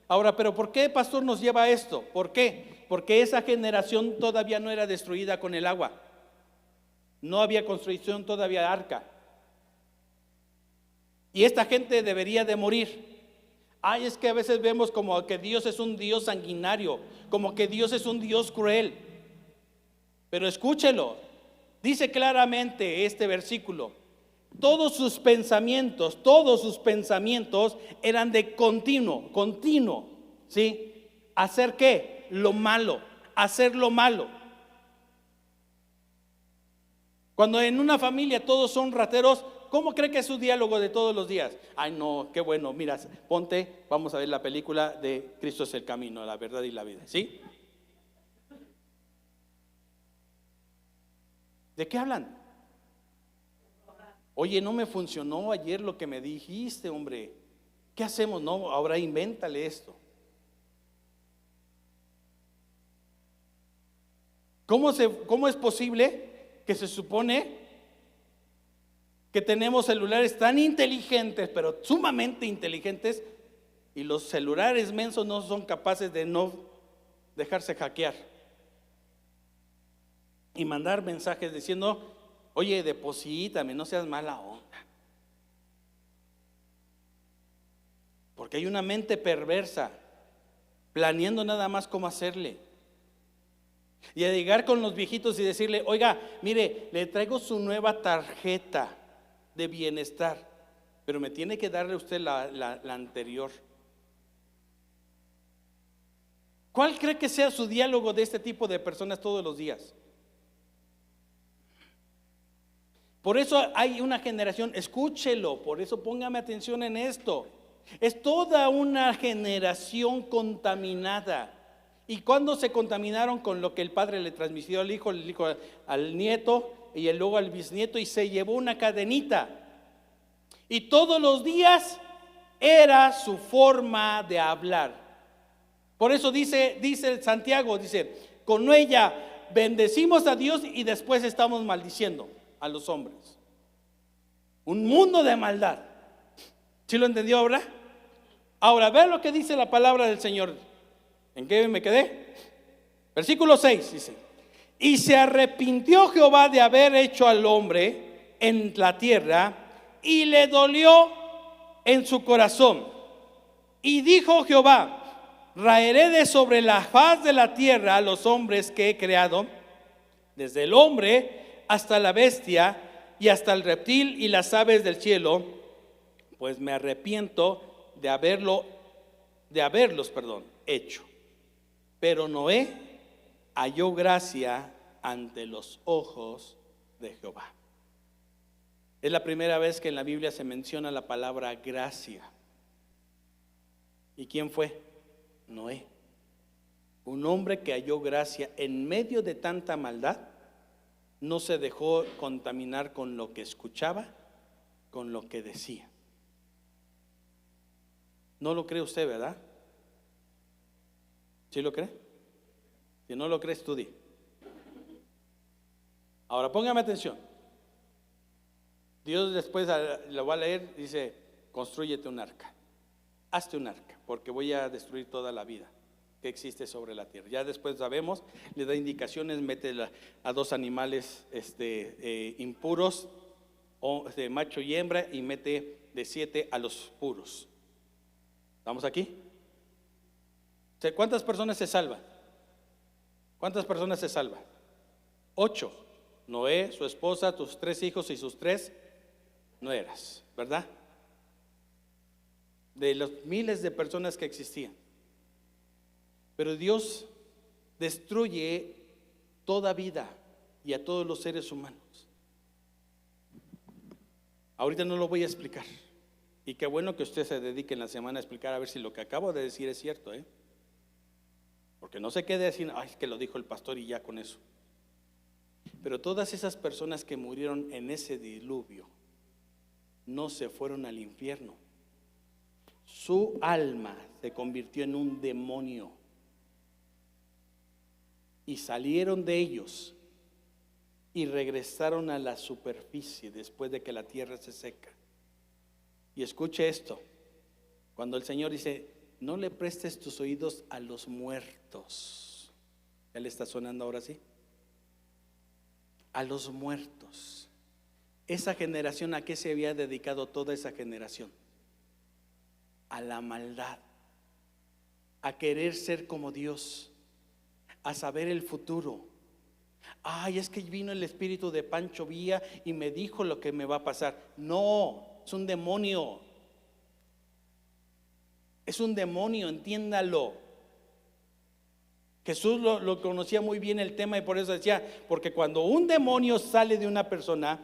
Ahora, pero ¿por qué, pastor, nos lleva a esto? ¿Por qué? Porque esa generación todavía no era destruida con el agua. No había construcción todavía arca. Y esta gente debería de morir. Ay, es que a veces vemos como que Dios es un Dios sanguinario, como que Dios es un Dios cruel. Pero escúchelo, dice claramente este versículo: todos sus pensamientos eran de continuo, ¿sí? ¿Hacer qué? Lo malo, hacer lo malo. Cuando en una familia todos son rateros, ¿cómo cree que es su diálogo de todos los días? Ay, no, qué bueno, mira, ponte, vamos a ver la película de Cristo es el camino, la verdad y la vida, ¿sí? ¿De qué hablan? Oye, no me funcionó ayer lo que me dijiste, hombre. ¿Qué hacemos? No, ahora invéntale esto. ¿Cómo es posible que se supone que tenemos celulares tan inteligentes, pero sumamente inteligentes, y los celulares mensos no son capaces de no dejarse hackear y mandar mensajes diciendo: oye, deposítame, no seas mala onda? Porque hay una mente perversa planeando nada más cómo hacerle. Y a llegar con los viejitos y decirle: oiga, mire, le traigo su nueva tarjeta de bienestar, pero me tiene que darle usted la anterior. ¿Cuál cree que sea su diálogo de este tipo de personas todos los días? Por eso hay una generación, escúchelo, por eso póngame atención en esto. Es toda una generación contaminada. ¿Y cuándo se contaminaron? Con lo que el padre le transmitió al hijo, el hijo al nieto y luego al bisnieto, y se llevó una cadenita. Y todos los días era su forma de hablar. Por eso dice Santiago, dice: con ella bendecimos a Dios y después estamos maldiciendo a los hombres. Un mundo de maldad. ¿Sí lo entendió ahora? Ahora, ve lo que dice la palabra del Señor. ¿En qué me quedé? Versículo 6 dice: y se arrepintió Jehová de haber hecho al hombre en la tierra, y le dolió en su corazón. Y dijo Jehová: raeré de sobre la faz de la tierra a los hombres que he creado, desde el hombre hasta la bestia y hasta el reptil y las aves del cielo, pues me arrepiento de haberlos hecho. Pero Noé halló gracia ante los ojos de Jehová. Es la primera vez que en la Biblia se menciona la palabra gracia. ¿Y quién fue? Noé. Un hombre que halló gracia en medio de tanta maldad. No se dejó contaminar con lo que escuchaba, con lo que decía. ¿No lo cree usted, verdad? ¿Sí lo cree? Si no lo cree, estudie. Ahora póngame atención. Dios después lo va a leer, dice: constrúyete un arca. Hazte un arca, porque voy a destruir toda la vida que existe sobre la tierra. Ya después sabemos, le da indicaciones, mete a dos animales impuros, de macho y hembra, y mete de 7 a los puros. ¿Estamos aquí? ¿Cuántas personas se salvan? ¿Cuántas personas se salvan? 8. Noé, su esposa, tus 3 hijos y sus 3 nueras, ¿verdad? De los miles de personas que existían. Pero Dios destruye toda vida y a todos los seres humanos. Ahorita no lo voy a explicar. Y qué bueno que usted se dedique en la semana a explicar a ver si lo que acabo de decir es cierto, porque no se quede así, ay, es que lo dijo el pastor y ya con eso. Pero todas esas personas que murieron en ese diluvio no se fueron al infierno. Su alma se convirtió en un demonio y salieron de ellos y regresaron a la superficie después de que la tierra se seca. Y escuche esto, cuando el Señor dice, no le prestes tus oídos a los muertos. ¿Ya le está sonando ahora sí? A los muertos. Esa generación, ¿a qué se había dedicado toda esa generación? A la maldad, a querer ser como Dios, a saber el futuro. Ay, es que vino el espíritu de Pancho Villa y me dijo lo que me va a pasar. No, es un demonio. Es un demonio, entiéndalo. Jesús lo conocía muy bien el tema y por eso decía, porque cuando un demonio sale de una persona,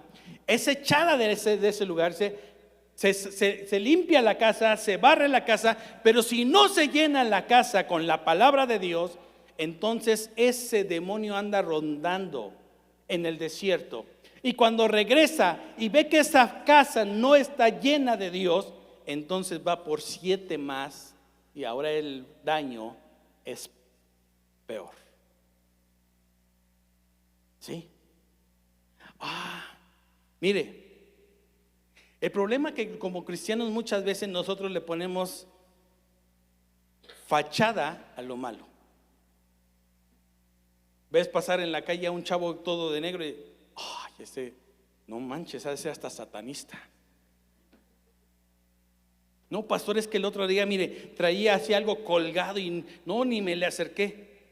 es echada de ese lugar, se limpia la casa, se barre la casa, pero si no se llena la casa con la palabra de Dios, entonces ese demonio anda rondando en el desierto. Y cuando regresa y ve que esa casa no está llena de Dios, entonces va por 7 más y ahora el daño es peor. ¿Sí? Mire, el problema es que como cristianos muchas veces nosotros le ponemos fachada a lo malo. Ves pasar en la calle a un chavo todo de negro y no manches, ha de ser hasta satanista. No, pastor, es que el otro día, mire, traía así algo colgado y no, ni me le acerqué.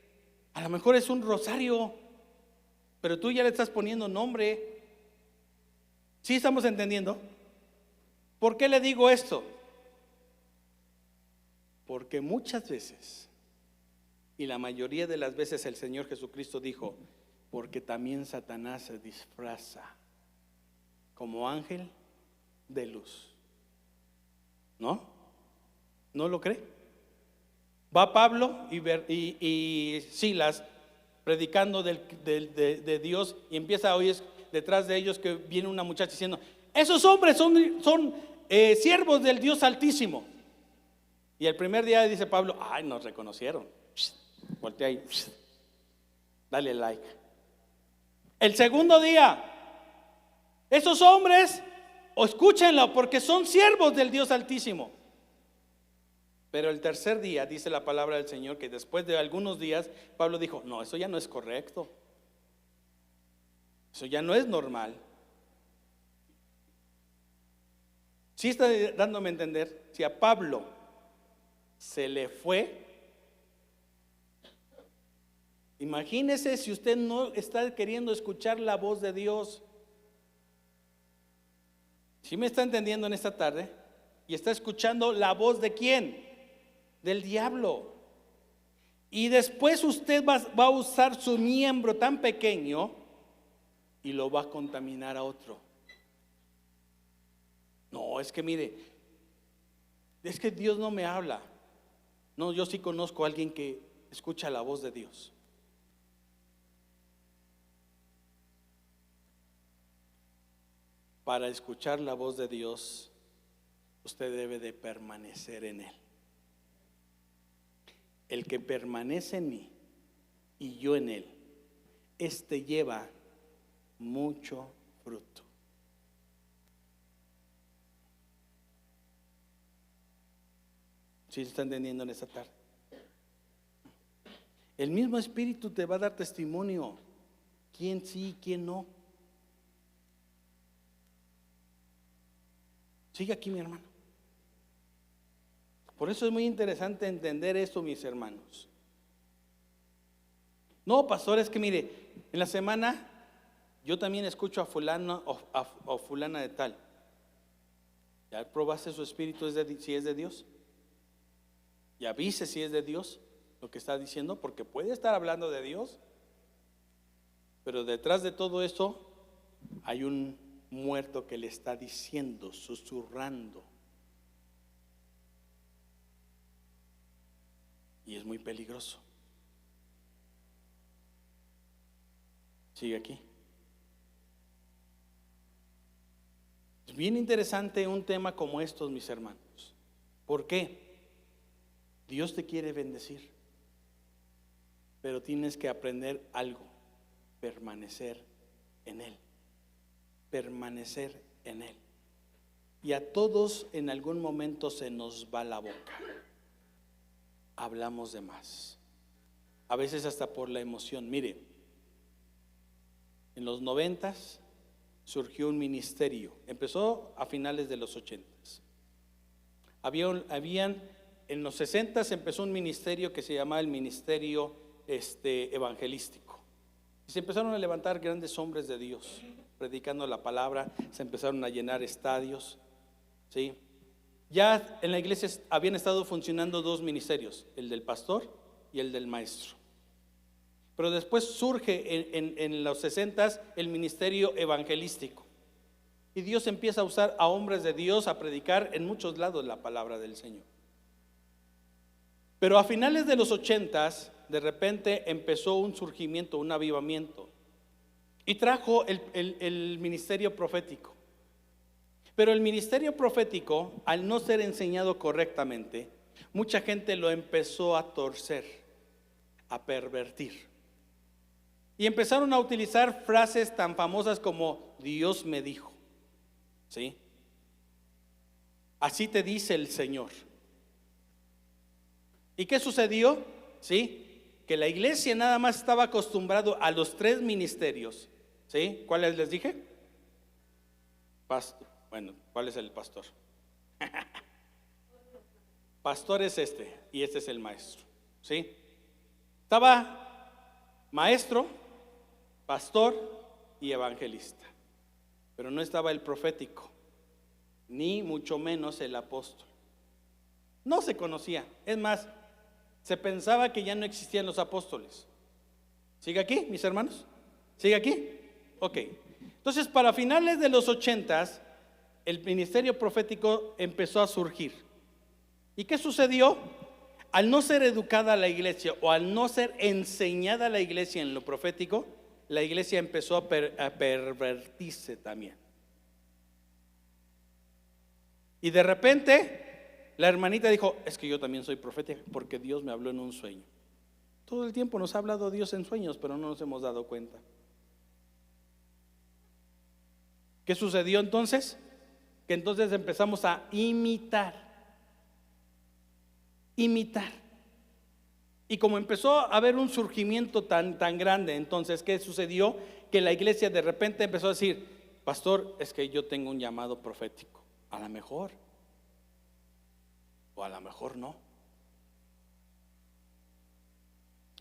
A lo mejor es un rosario, pero tú ya le estás poniendo nombre. ¿Sí estamos entendiendo? ¿Por qué le digo esto? Porque muchas veces, y la mayoría de las veces el Señor Jesucristo dijo, porque también Satanás se disfraza como ángel de luz. ¿No? ¿No lo cree? Va Pablo y Silas predicando de Dios y empieza a oír detrás de ellos que viene una muchacha diciendo, esos hombres son siervos del Dios Altísimo. Y el primer día dice Pablo, ay, nos reconocieron. Voltea ahí, dale like. El segundo día, esos hombres, escúchenlo porque son siervos del Dios Altísimo. Pero el tercer día dice la palabra del Señor que después de algunos días Pablo dijo, no, eso ya no es correcto, eso ya no es normal. ¿Sí está dándome a entender? Si a Pablo se le fue, imagínese si usted no está queriendo escuchar la voz de Dios. ¿Sí me está entendiendo en esta tarde? Y está escuchando la voz de ¿quién? Del diablo. Y después usted va a usar su miembro tan pequeño y lo va a contaminar a otro. No, es que mire, es que Dios no me habla. No, yo sí conozco a alguien que escucha la voz de Dios. Para escuchar la voz de Dios, usted debe de permanecer en Él. El que permanece en mí y yo en Él, este lleva mucho fruto. ¿Sí se está entendiendo en esta tarde? El mismo Espíritu te va a dar testimonio. ¿Quién sí, quién no? Sigue aquí, mi hermano. Por eso es muy interesante entender esto, mis hermanos. No, pastor, es que mire, en la semana yo también escucho a fulano o fulana de tal. ¿Ya probaste su espíritu si es de Dios? ¿Ya viste si es de Dios lo que está diciendo? Porque puede estar hablando de Dios, pero detrás de todo esto hay un muerto que le está diciendo, susurrando y es muy peligroso. Sigue aquí. Es bien interesante un tema como estos, mis hermanos. ¿Por qué? Dios te quiere bendecir, pero tienes que aprender algo: permanecer en Él. Permanecer en Él. Y a todos en algún momento se nos va la boca. Hablamos de más. A veces hasta por la emoción. Mire, en los 90s surgió un ministerio. Empezó a finales de los 80s. En los 60s empezó un ministerio que se llamaba el ministerio evangelístico. Y se empezaron a levantar grandes hombres de Dios predicando la palabra. Se empezaron a llenar estadios, ¿sí? Ya en la iglesia habían estado funcionando dos ministerios, el del pastor y el del maestro. Pero después surge en los 60s el ministerio evangelístico. Y Dios empieza a usar a hombres de Dios a predicar en muchos lados la palabra del Señor. Pero a finales de los 80s, de repente empezó un surgimiento, un avivamiento. Y trajo el ministerio profético. Pero el ministerio profético, al no ser enseñado correctamente, mucha gente lo empezó a torcer, a pervertir. Y empezaron a utilizar frases tan famosas como Dios me dijo, ¿sí? Así te dice el Señor. ¿Y qué sucedió? ¿Sí? Que la iglesia nada más estaba acostumbrado a los tres ministerios, ¿sí? ¿Cuáles les dije? Bueno, ¿cuál es el pastor? Pastor es y este es el maestro, ¿sí? Estaba maestro, pastor y evangelista, pero no estaba el profético, ni mucho menos el apóstol. No se conocía. Es más, se pensaba que ya no existían los apóstoles. ¿Sigue aquí, mis hermanos? ¿Sigue aquí? Ok. Entonces, para finales de los 80s, el ministerio profético empezó a surgir. ¿Y qué sucedió? Al no ser educada la iglesia, o al no ser enseñada la iglesia en lo profético, la iglesia empezó a pervertirse también. Y de repente la hermanita dijo: es que yo también soy profética porque Dios me habló en un sueño. Todo el tiempo nos ha hablado Dios en sueños, pero no nos hemos dado cuenta. ¿Qué sucedió entonces? Que entonces empezamos a imitar. Y como empezó a haber un surgimiento tan grande, entonces, ¿qué sucedió? Que la iglesia de repente empezó a decir: pastor, es que yo tengo un llamado profético. A lo mejor, o a lo mejor no.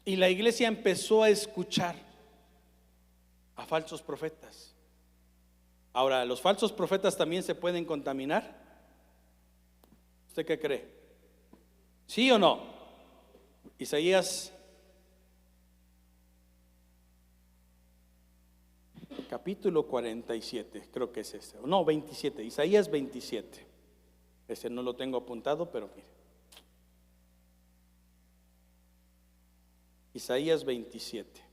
Y la iglesia empezó a escuchar a falsos profetas. Ahora, ¿los falsos profetas también se pueden contaminar? ¿Usted qué cree? ¿Sí o no? Isaías capítulo 47, creo que es ese. No, 27, Isaías 27. Ese no lo tengo apuntado, pero mire. Isaías 27.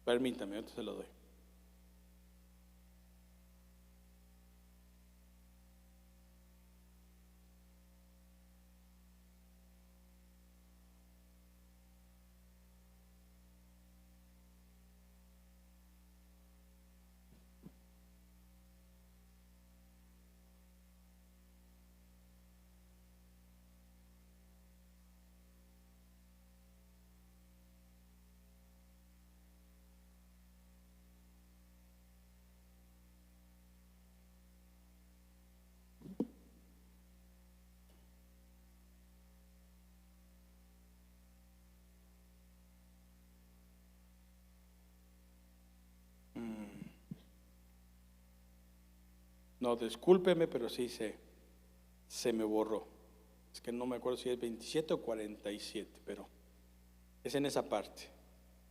Permítame, ahorita se lo doy. No, discúlpeme, pero sí se me borró. Es que no me acuerdo si es 27 o 47, pero es en esa parte.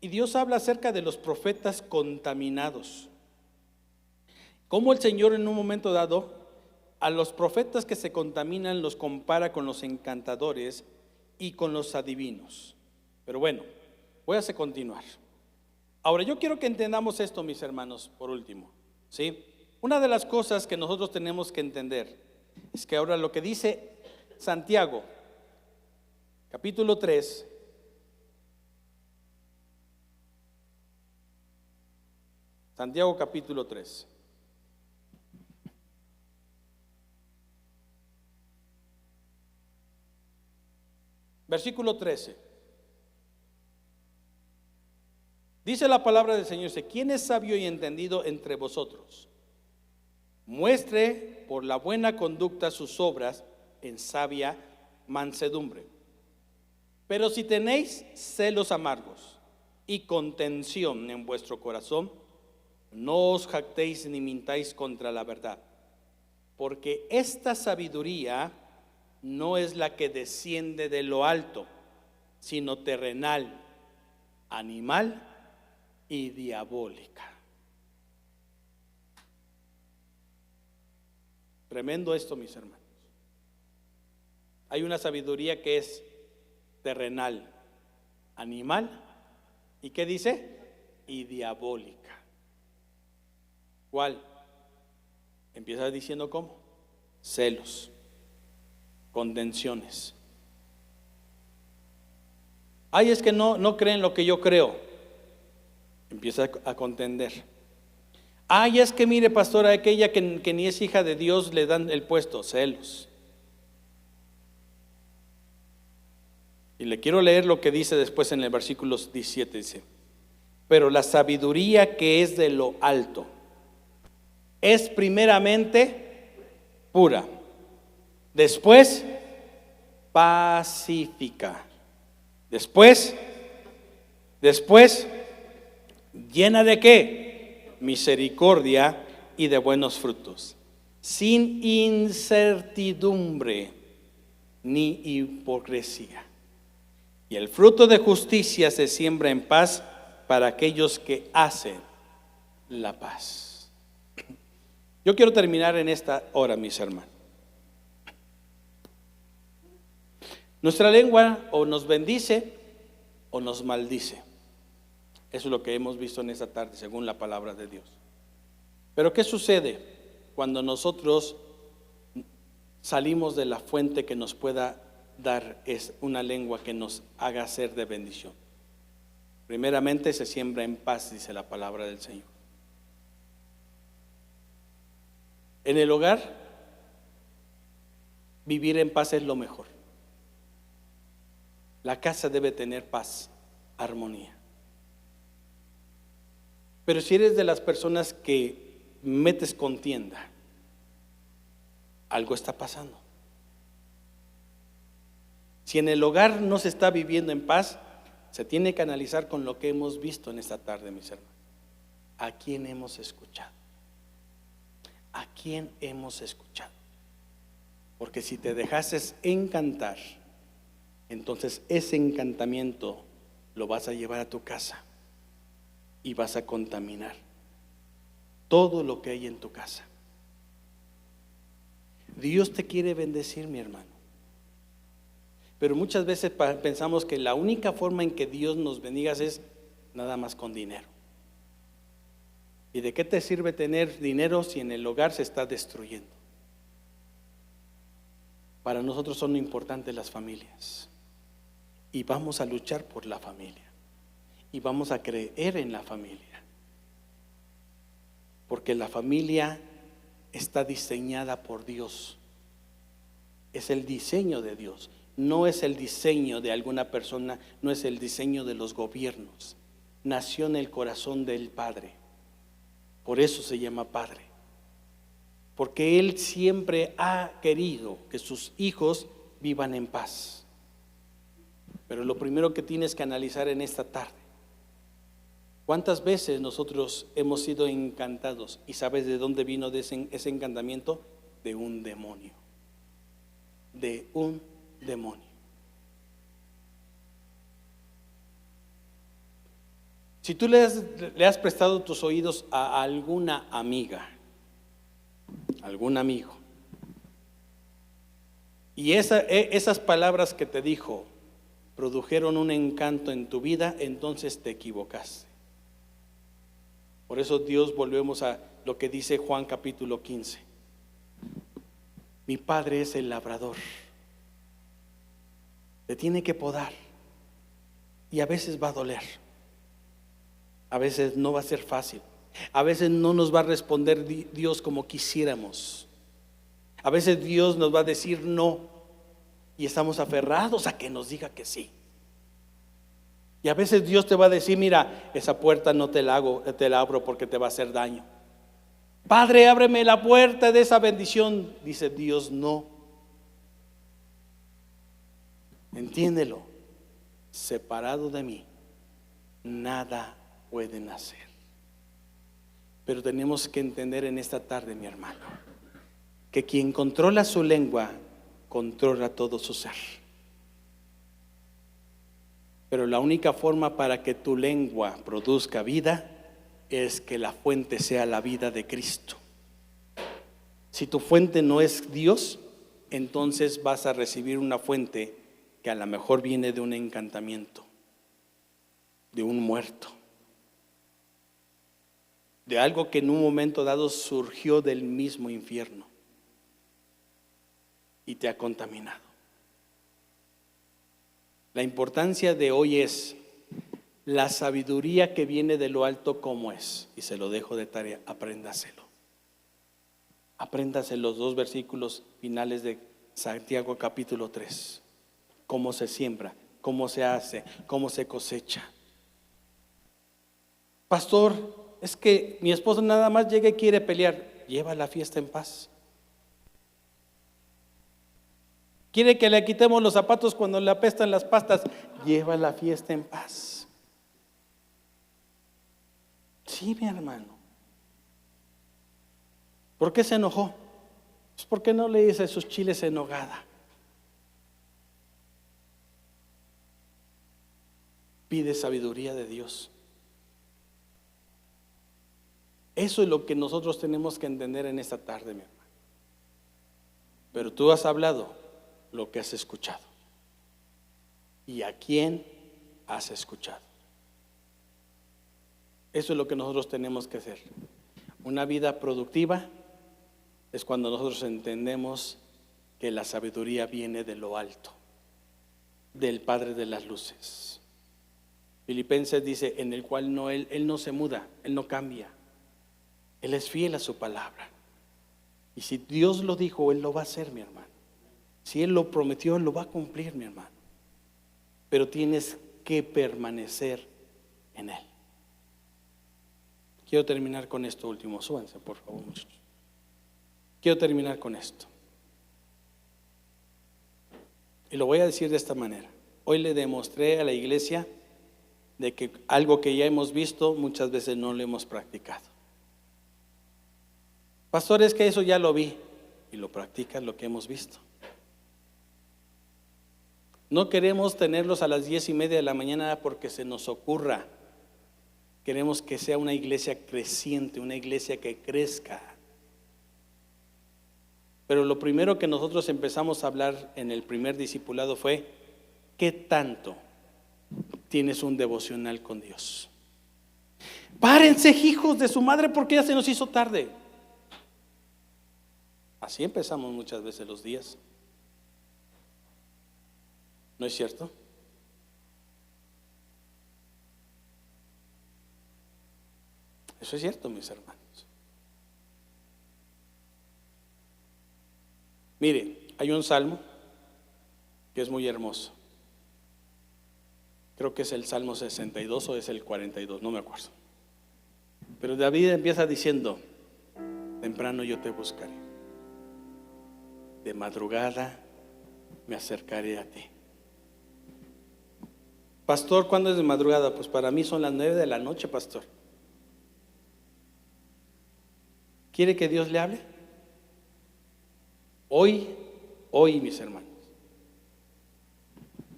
Y Dios habla acerca de los profetas contaminados. Cómo el Señor en un momento dado a los profetas que se contaminan los compara con los encantadores y con los adivinos. Pero bueno, voy a continuar. Ahora yo quiero que entendamos esto, mis hermanos, por último, ¿sí? Una de las cosas que nosotros tenemos que entender es que ahora lo que dice Santiago, capítulo 3, Santiago capítulo 3. Versículo 13. Dice la palabra del Señor, dice: ¿quién es sabio y entendido entre vosotros? Muestre por la buena conducta sus obras en sabia mansedumbre. Pero si tenéis celos amargos y contención en vuestro corazón, no os jactéis ni mintáis contra la verdad, porque esta sabiduría no es la que desciende de lo alto, sino terrenal, animal y diabólica. Tremendo esto, mis hermanos. Hay una sabiduría que es terrenal, animal, ¿y qué dice? Y diabólica. ¿Cuál? Empieza diciendo ¿cómo? Celos, contenciones. Ay, es que no creen lo que yo creo. Empieza a contender. Ay, es que mire, pastora, aquella que ni es hija de Dios le dan el puesto. Celos. Y le quiero leer lo que dice después en el versículo 17. Dice: pero la sabiduría que es de lo alto es primeramente pura, después pacífica, después llena de ¿qué? Misericordia y de buenos frutos, sin incertidumbre ni hipocresía. Y el fruto de justicia se siembra en paz para aquellos que hacen la paz. Yo quiero terminar en esta hora, mis hermanos. Nuestra lengua o nos bendice o nos maldice. Eso es lo que hemos visto en esta tarde, según la palabra de Dios. Pero ¿qué sucede cuando nosotros salimos de la fuente que nos pueda dar es una lengua que nos haga ser de bendición? Primeramente se siembra en paz, dice la palabra del Señor. En el hogar, vivir en paz es lo mejor. La casa debe tener paz, armonía. Pero si eres de las personas que metes contienda, algo está pasando. Si en el hogar no se está viviendo en paz, se tiene que analizar con lo que hemos visto en esta tarde, mis hermanos. ¿A quién hemos escuchado? ¿A quién hemos escuchado? Porque si te dejases encantar, entonces ese encantamiento lo vas a llevar a tu casa y vas a contaminar todo lo que hay en tu casa. Dios te quiere bendecir, mi hermano. Pero muchas veces pensamos que la única forma en que Dios nos bendiga es nada más con dinero. ¿Y de qué te sirve tener dinero si en el hogar se está destruyendo? Para nosotros son importantes las familias. Y vamos a luchar por la familia. Y vamos a creer en la familia. Porque la familia está diseñada por Dios. Es el diseño de Dios. No es el diseño de alguna persona, no es el diseño de los gobiernos. Nació en el corazón del Padre. Por eso se llama Padre. Porque Él siempre ha querido que sus hijos vivan en paz. Pero lo primero que tienes que analizar en esta tarde: ¿Cuántas veces nosotros hemos sido encantados? ¿Y sabes de dónde vino ese encantamiento? De un demonio. De un demonio. Si tú le has prestado tus oídos a alguna amiga, algún amigo, y esas palabras que te dijo produjeron un encanto en tu vida, entonces te equivocaste. Por eso Dios, volvemos a lo que dice Juan capítulo 15. Mi Padre es el labrador. Te tiene que podar. Y a veces va a doler. A veces no va a ser fácil. A veces no nos va a responder Dios como quisiéramos. A veces Dios nos va a decir no. Y estamos aferrados a que nos diga que sí. Y a veces Dios te va a decir, mira, esa puerta no te la abro porque te va a hacer daño. Padre, ábreme la puerta de esa bendición. Dice Dios, no. Entiéndelo. Separado de mí, nada pueden hacer. Pero tenemos que entender en esta tarde, mi hermano, que quien controla su lengua, controla todo su ser. Pero la única forma para que tu lengua produzca vida es que la fuente sea la vida de Cristo. Si tu fuente no es Dios, entonces vas a recibir una fuente que a lo mejor viene de un encantamiento, de un muerto, de algo que en un momento dado surgió del mismo infierno y te ha contaminado. La importancia de hoy es la sabiduría que viene de lo alto, como es, y se lo dejo de tarea, apréndaselo. Apréndase los 2 versículos finales de Santiago capítulo 3. Cómo se siembra, cómo se hace, cómo se cosecha. Pastor, es que mi esposo nada más llega y quiere pelear. Lleva la fiesta en paz. Quiere que le quitemos los zapatos cuando le apestan las pastas. Lleva la fiesta en paz. Sí, mi hermano. ¿Por qué se enojó? Pues porque no le hice sus chiles en nogada. Pide sabiduría de Dios. Eso es lo que nosotros tenemos que entender en esta tarde, mi hermano. Pero tú has hablado lo que has escuchado. ¿Y a quién has escuchado? Eso es lo que nosotros tenemos que hacer. Una vida productiva es cuando nosotros entendemos que la sabiduría viene de lo alto, del Padre de las luces. Filipenses dice, en el cual Él no se muda, Él no cambia. Él es fiel a su palabra. Y si Dios lo dijo, Él lo va a hacer, mi hermano. Si Él lo prometió, Él lo va a cumplir, mi hermano. Pero tienes que permanecer en Él. Quiero terminar con esto último. Súbanse, por favor, muchachos. Quiero terminar con esto. Y lo voy a decir de esta manera. Hoy le demostré a la iglesia de que algo que ya hemos visto, muchas veces no lo hemos practicado. Pastor, es que eso ya lo vi. Y lo practicas lo que hemos visto. No queremos tenerlos a las 10:30 de la mañana porque se nos ocurra. Queremos que sea una iglesia creciente, una iglesia que crezca. Pero lo primero que nosotros empezamos a hablar en el primer discipulado fue, ¿qué tanto tienes un devocional con Dios? Párense, hijos de su madre, porque ya se nos hizo tarde. Así empezamos muchas veces los días. ¿No es cierto? Eso es cierto, mis hermanos. Mire, hay un salmo que es muy hermoso. Creo que es el Salmo 62 o es el 42, no me acuerdo. Pero David empieza diciendo, temprano yo te buscaré, de madrugada me acercaré a ti. Pastor, ¿cuándo es de madrugada? Pues para mí son las 9 de la noche, pastor. ¿Quiere que Dios le hable? Hoy, mis hermanos,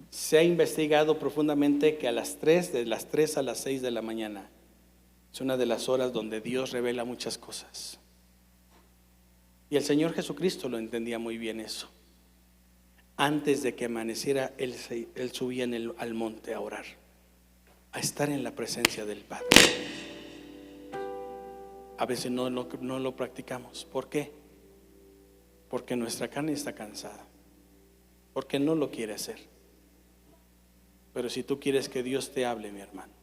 se ha investigado profundamente que de las 3 a las 6 de la mañana es una de las horas donde Dios revela muchas cosas. Y el Señor Jesucristo lo entendía muy bien eso. Antes de que amaneciera, Él subía al monte a orar, a estar en la presencia del Padre. A veces no lo practicamos. ¿Por qué? Porque nuestra carne está cansada, porque no lo quiere hacer. Pero si tú quieres que Dios te hable, mi hermano,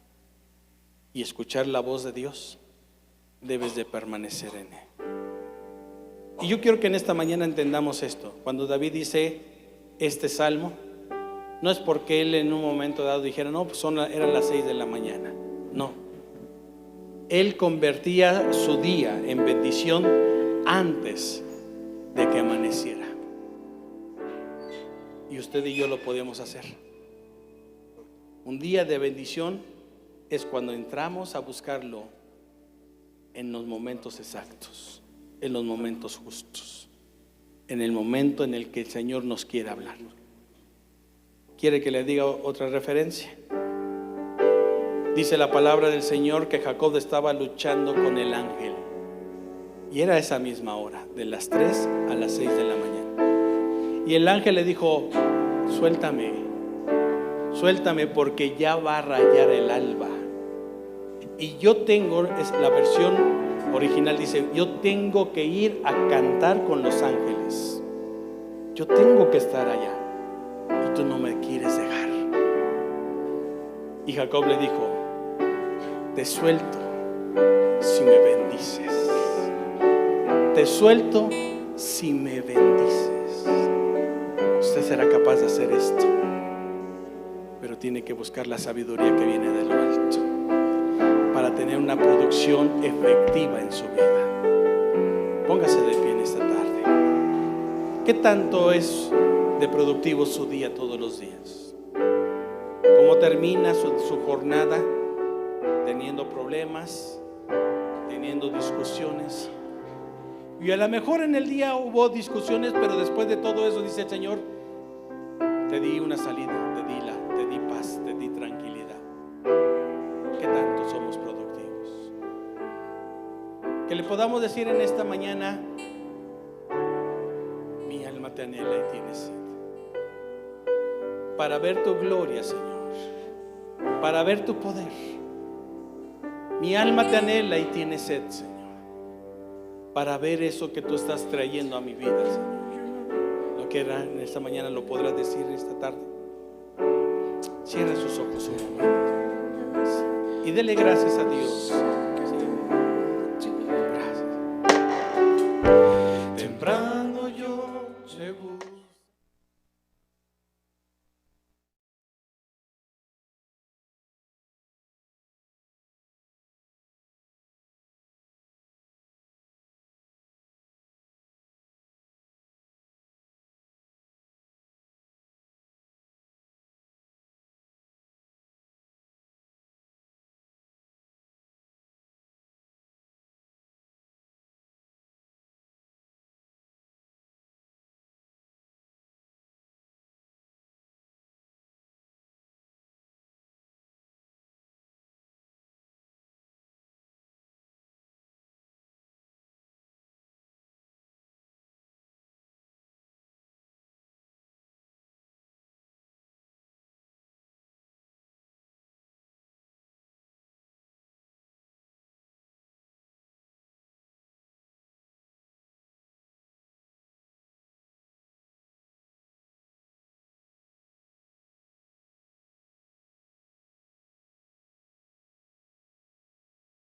y escuchar la voz de Dios, debes de permanecer en Él. Y yo quiero que en esta mañana entendamos esto. Cuando David dice este salmo, no es porque él en un momento dado dijera, no, pues eran las 6 de la mañana. No. Él convertía su día en bendición antes de que amaneciera. Y usted y yo lo podemos hacer. Un día de bendición es cuando entramos a buscarlo en los momentos exactos, en los momentos justos, en el momento en el que el Señor nos quiere hablar. ¿Quiere que le diga otra referencia? Dice la palabra del Señor que Jacob estaba luchando con el ángel, y era esa misma hora, de las 3 a las 6 de la mañana. Y el ángel le dijo, suéltame porque ya va a rayar el alba. Y yo tengo, es la versión original, dice, yo tengo que ir a cantar con los ángeles. Yo tengo que estar allá y tú no me quieres dejar. Y Jacob le dijo, te suelto si me bendices. Te suelto si me bendices. Usted será capaz de hacer esto, pero tiene que buscar la sabiduría que viene de lo alto para tener una producción efectiva en su vida. Póngase de pie en esta tarde. ¿Qué tanto es de productivo su día todos los días? ¿Cómo termina su jornada? Teniendo problemas, teniendo discusiones. Y a lo mejor en el día hubo discusiones, pero después de todo eso dice el Señor, te di una salida, te di paz, te di tranquilidad. ¿Qué tanto somos productivos? Que le podamos decir en esta mañana, mi alma te anhela y tiene sed, para ver tu gloria, Señor, para ver tu poder. Mi alma te anhela y tiene sed, Señor, para ver eso que tú estás trayendo a mi vida, Señor. Lo que era en esta mañana lo podrás decir esta tarde. Cierra sus ojos un momento y dele gracias a Dios.